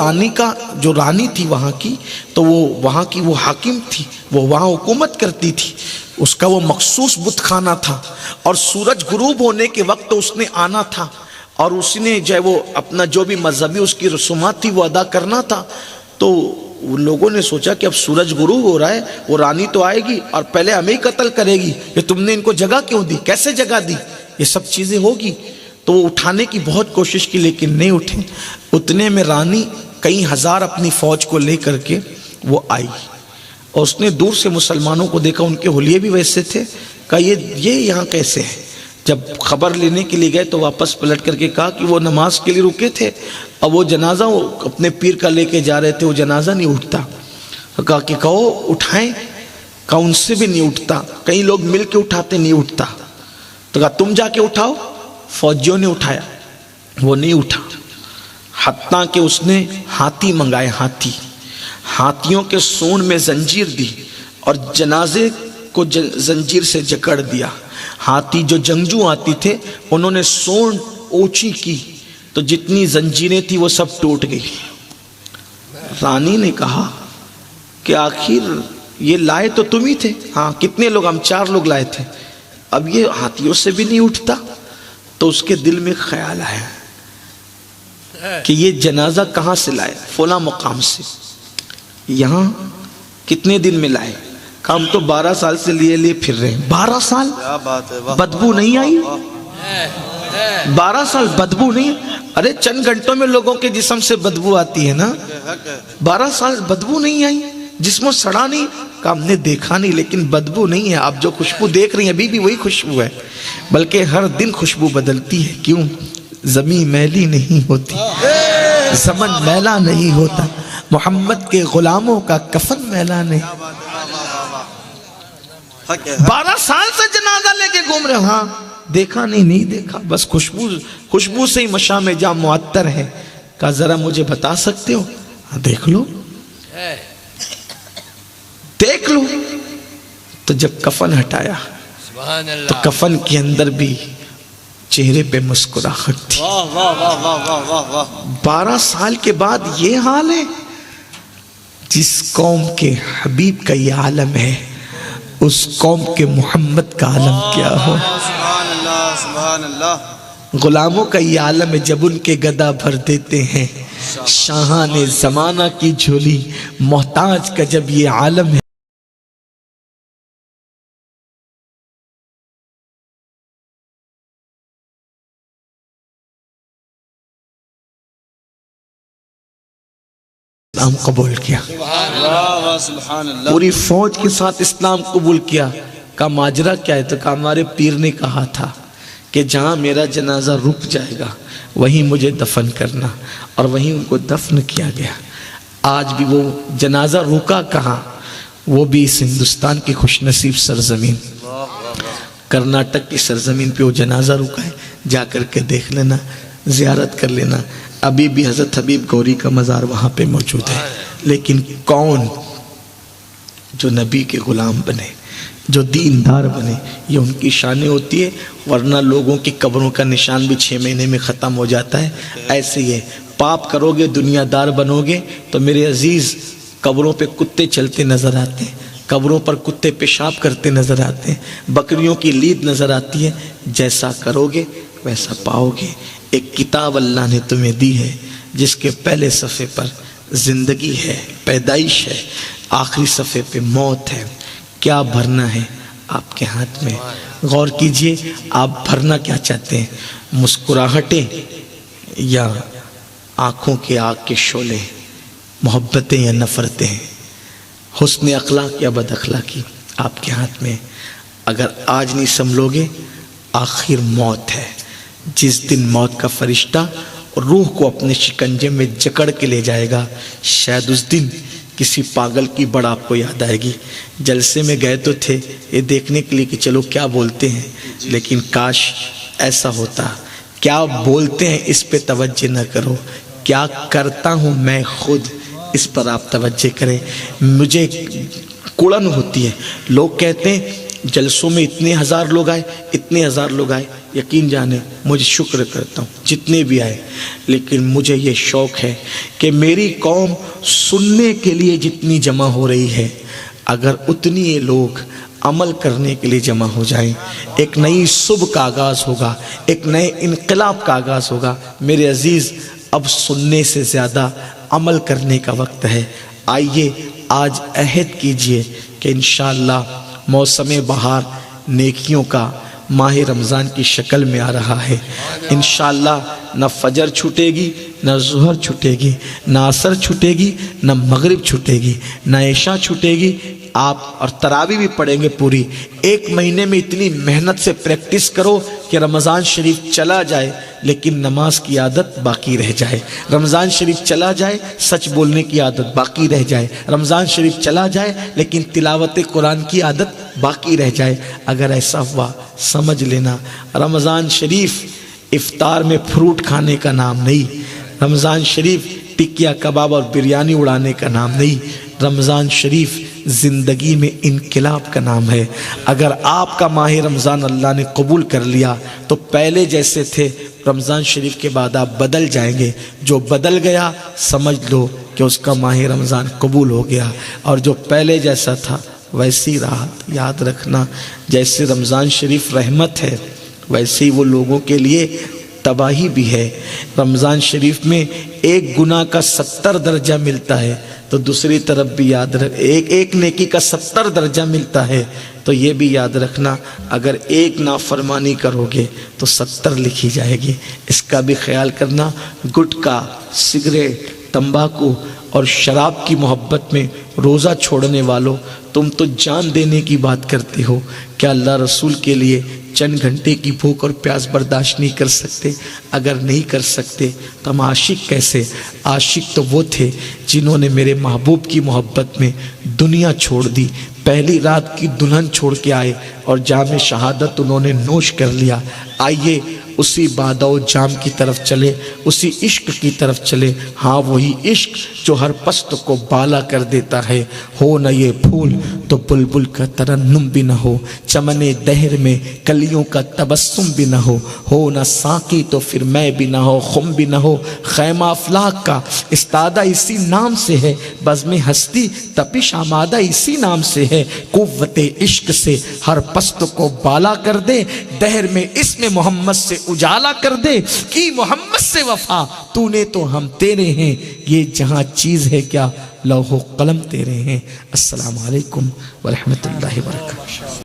جو رانی تھی وہاں کی، تو وہ وہاں کی وہ حاکم تھی، وہ وہاں حکومت کرتی تھی، اس کا وہ مخصوص بت خانہ تھا، اور سورج غروب ہونے کے وقت اس نے آنا تھا، اور اس نے جو ہے وہ اپنا جو بھی مذہبی اس کی رسومات تھی وہ ادا کرنا تھا۔ تو لوگوں نے سوچا کہ اب سورج غروب ہو رہا ہے، وہ رانی تو آئے گی اور پہلے ہمیں ہی قتل کرے گی، کہ تم نے ان کو جگہ کیوں دی، کیسے جگہ دی، یہ سب چیزیں ہوگی۔ تو وہ اٹھانے کی بہت کوشش کی لیکن نہیں اٹھے۔ اتنے میں رانی کئی ہزار اپنی فوج کو لے کر کے وہ آئی، اور اس نے دور سے مسلمانوں کو دیکھا، ان کے حلیے بھی ویسے تھے، کہا یہ یہاں کیسے ہے؟ جب خبر لینے کے لیے گئے تو واپس پلٹ کر کے کہا کہ وہ نماز کے لیے رکے تھے، اور وہ جنازہ وہ اپنے پیر کا لے کے جا رہے تھے، وہ جنازہ نہیں اٹھتا۔ کہا کہ کہو اٹھائیں، کہا ان سے بھی نہیں اٹھتا، کئی لوگ مل کے اٹھاتے نہیں اٹھتا۔ تو کہا تم جا کے اٹھاؤ، فوجیوں نے اٹھایا، وہ نہیں اٹھا، حتیٰ کہ اس نے ہاتھی منگائے، ہاتھیوں کے سون میں زنجیر دی اور جنازے کو زنجیر سے جکڑ دیا۔ ہاتھی جو جنگجو آتی تھے انہوں نے سون اونچی کی تو جتنی زنجیریں تھی وہ سب ٹوٹ گئی۔ رانی نے کہا کہ آخر یہ لائے تو تم ہی تھے، ہاں کتنے لوگ؟ ہم 4 لوگ لائے تھے، اب یہ ہاتھیوں سے بھی نہیں اٹھتا۔ تو اس کے دل میں خیال آیا کہ یہ جنازہ کہاں سے لائے؟ فلاں مقام سے۔ یہاں کتنے دن میں لائے؟ ہم تو 12 سال سے لیے پھر رہے ہیں۔ 12 سال بدبو نہیں آئی؟ 12 سال بدبو نہیں؟ ارے چند گھنٹوں میں لوگوں کے جسم سے بدبو آتی ہے نا، 12 سال بدبو نہیں آئی، جسموں سڑا نہیں؟ کہ ہم نے دیکھا نہیں لیکن بدبو نہیں ہے۔ آپ جو خوشبو دیکھ رہی ہیں ابھی بھی وہی خوشبو ہے، بلکہ ہر دن خوشبو بدلتی ہے۔ کیوں؟ زمین میلی نہیں ہوتی، زمن میلا نہیں ہوتا، محمد کے غلاموں کا کفن میلا نہیں۔ 12 سال سے جنازہ لے کے گھوم رہے ہو، ہاں دیکھا نہیں دیکھا، بس خوشبو سے ہی مشام جاں معطر ہے۔ کہا ذرا مجھے بتا سکتے ہو؟ ہاں دیکھ لو۔ تو جب کفن ہٹایا تو کفن کے اندر بھی چہرے پہ مسکراہٹ تھی۔ 12 سال کے بعد یہ حال ہے؟ جس قوم کے حبیب کا یہ عالم ہے، اس قوم کے محمد کا عالم کیا ہو؟ سبحان اللہ سبحان اللہ۔ غلاموں کا یہ عالم ہے جب ان کے گدا بھر دیتے ہیں شاہان زمانہ کی جھولی، محتاج کا جب یہ عالم ہے۔ اسلام قبول کیا، واہ سبحان اللہ. پوری فوج کے ساتھ اسلام قبول کیا. کہا ماجرا کیا ہے؟ تو کہا ہمارے پیر نے کہا تھا کہ جہاں میرا جنازہ رک جائے گا وہیں مجھے دفن کرنا، اور وہیں ان کو دفن کیا گیا. آج بھی وہ جنازہ رکا کہاں؟ وہ بھی اس ہندوستان کی خوش نصیب سرزمین کرناٹک کی سرزمین پہ وہ جنازہ رکا ہے. جا کر کے دیکھ لینا، زیارت کر لینا. ابھی بھی حضرت حبیب گوری کا مزار وہاں پہ موجود ہے. لیکن کون جو نبی کے غلام بنے، جو دیندار بنے، یہ ان کی شان ہوتی ہے. ورنہ لوگوں کی قبروں کا نشان بھی 6 مہینے میں ختم ہو جاتا ہے. ایسے ہی ہے، پاپ کرو گے، دنیا دار بنو گے تو میرے عزیز قبروں پہ کتے چلتے نظر آتے ہیں، قبروں پر کتے پیشاب کرتے نظر آتے ہیں، بکریوں کی لید نظر آتی ہے. جیسا کرو گے ویسا پاؤ گے. ایک کتاب اللہ نے تمہیں دی ہے جس کے پہلے صفحے پر زندگی ہے، پیدائش ہے، آخری صفحے پہ موت ہے. کیا بھرنا ہے آپ کے ہاتھ میں. غور کیجئے، آپ بھرنا کیا چاہتے ہیں؟ مسکراہٹیں یا آنکھوں کے آگ کے شعلے، محبتیں یا نفرتیں، حسن اخلاق یا بد اخلاقی، آپ کے ہاتھ میں. اگر آج نہیں سنبھلو گے آخر موت ہے. جس دن موت کا فرشتہ روح کو اپنے شکنجے میں جکڑ کے لے جائے گا، شاید اس دن کسی پاگل کی بڑا آپ کو یاد آئے گی. جلسے میں گئے تو تھے یہ دیکھنے کے لیے کہ چلو کیا بولتے ہیں، لیکن کاش ایسا ہوتا. کیا بولتے ہیں اس پہ توجہ نہ کرو، کیا کرتا ہوں میں خود اس پر آپ توجہ کریں. مجھے کڑن ہوتی ہے، لوگ کہتے ہیں جلسوں میں اتنے ہزار لوگ آئے، اتنے ہزار لوگ آئے. یقین جانے مجھے شکر کرتا ہوں جتنے بھی آئے، لیکن مجھے یہ شوق ہے کہ میری قوم سننے کے لیے جتنی جمع ہو رہی ہے، اگر اتنی یہ لوگ عمل کرنے کے لیے جمع ہو جائیں، ایک نئی صبح کا آغاز ہوگا، ایک نئے انقلاب کا آغاز ہوگا. میرے عزیز، اب سننے سے زیادہ عمل کرنے کا وقت ہے. آئیے آج عہد کیجئے کہ انشاءاللہ موسم بہار نیکیوں کا ماہ رمضان کی شکل میں آ رہا ہے. انشاءاللہ نہ فجر چھوٹے گی، نہ ظہر چھوٹے گی، نہ عصر چھوٹے گی، نہ مغرب چھوٹے گی، نہ عشاء چھوٹے گی. آپ اور تراویح بھی پڑھیں گے پوری. 1 مہینے میں اتنی محنت سے پریکٹس کرو کہ رمضان شریف چلا جائے لیکن نماز کی عادت باقی رہ جائے. رمضان شریف چلا جائے، سچ بولنے کی عادت باقی رہ جائے. رمضان شریف چلا جائے لیکن تلاوت قرآن کی عادت باقی رہ جائے. اگر ایسا ہوا سمجھ لینا رمضان شریف افطار میں فروٹ کھانے کا نام نہیں، رمضان شریف ٹکیا کباب اور بریانی اڑانے کا نام نہیں، رمضان شریف زندگی میں انقلاب کا نام ہے. اگر آپ کا ماہ رمضان اللہ نے قبول کر لیا تو پہلے جیسے تھے رمضان شریف کے بعد آپ بدل جائیں گے. جو بدل گیا سمجھ لو کہ اس کا ماہ رمضان قبول ہو گیا، اور جو پہلے جیسا تھا ویسی رہا. یاد رکھنا، جیسے رمضان شریف رحمت ہے ویسے ہی وہ لوگوں کے لیے تباہی بھی ہے. رمضان شریف میں ایک گناہ کا 70 درجہ ملتا ہے تو دوسری طرف بھی یاد رکھ ایک نیکی کا 70 درجہ ملتا ہے. تو یہ بھی یاد رکھنا اگر ایک نافرمانی کرو گے تو 70 لکھی جائے گی. اس کا بھی خیال کرنا. گٹکا، سگریٹ، تمباکو اور شراب کی محبت میں روزہ چھوڑنے والوں، تم تو جان دینے کی بات کرتے ہو، کیا اللہ رسول کے لیے چند گھنٹے کی بھوک اور پیاس برداشت نہیں کر سکتے؟ اگر نہیں کر سکتے تو ہم عاشق کیسے؟ عاشق تو وہ تھے جنہوں نے میرے محبوب کی محبت میں دنیا چھوڑ دی. پہلی رات کی دلہن چھوڑ کے آئے اور جام شہادت انہوں نے نوش کر لیا. آئیے اسی بادہ و جام کی طرف چلے، اسی عشق کی طرف چلے. ہاں وہی عشق جو ہر پست کو بالا کر دیتا ہے. ہو نہ یہ پھول تو بلبل کا ترنم بھی نہ ہو، چمن دہر میں کلیوں کا تبسم بھی نہ ہو نہ ساقی تو پھر میں بھی نہ ہو، خم بھی نہ ہو. خیمہ افلاک کا استادہ اسی نام سے ہے، بزم ہستی تپش آمادہ اسی نام سے ہے. قوت عشق سے ہر پست کو بالا کر دے، دہر میں اسم محمد سے اجالا کر دے. کی محمد سے وفا تو نے تو ہم تیرے ہیں، یہ جہاں چیز ہے کیا لوح و قلم تیرے ہیں. السلام علیکم ورحمۃ اللہ وبرکاتہ.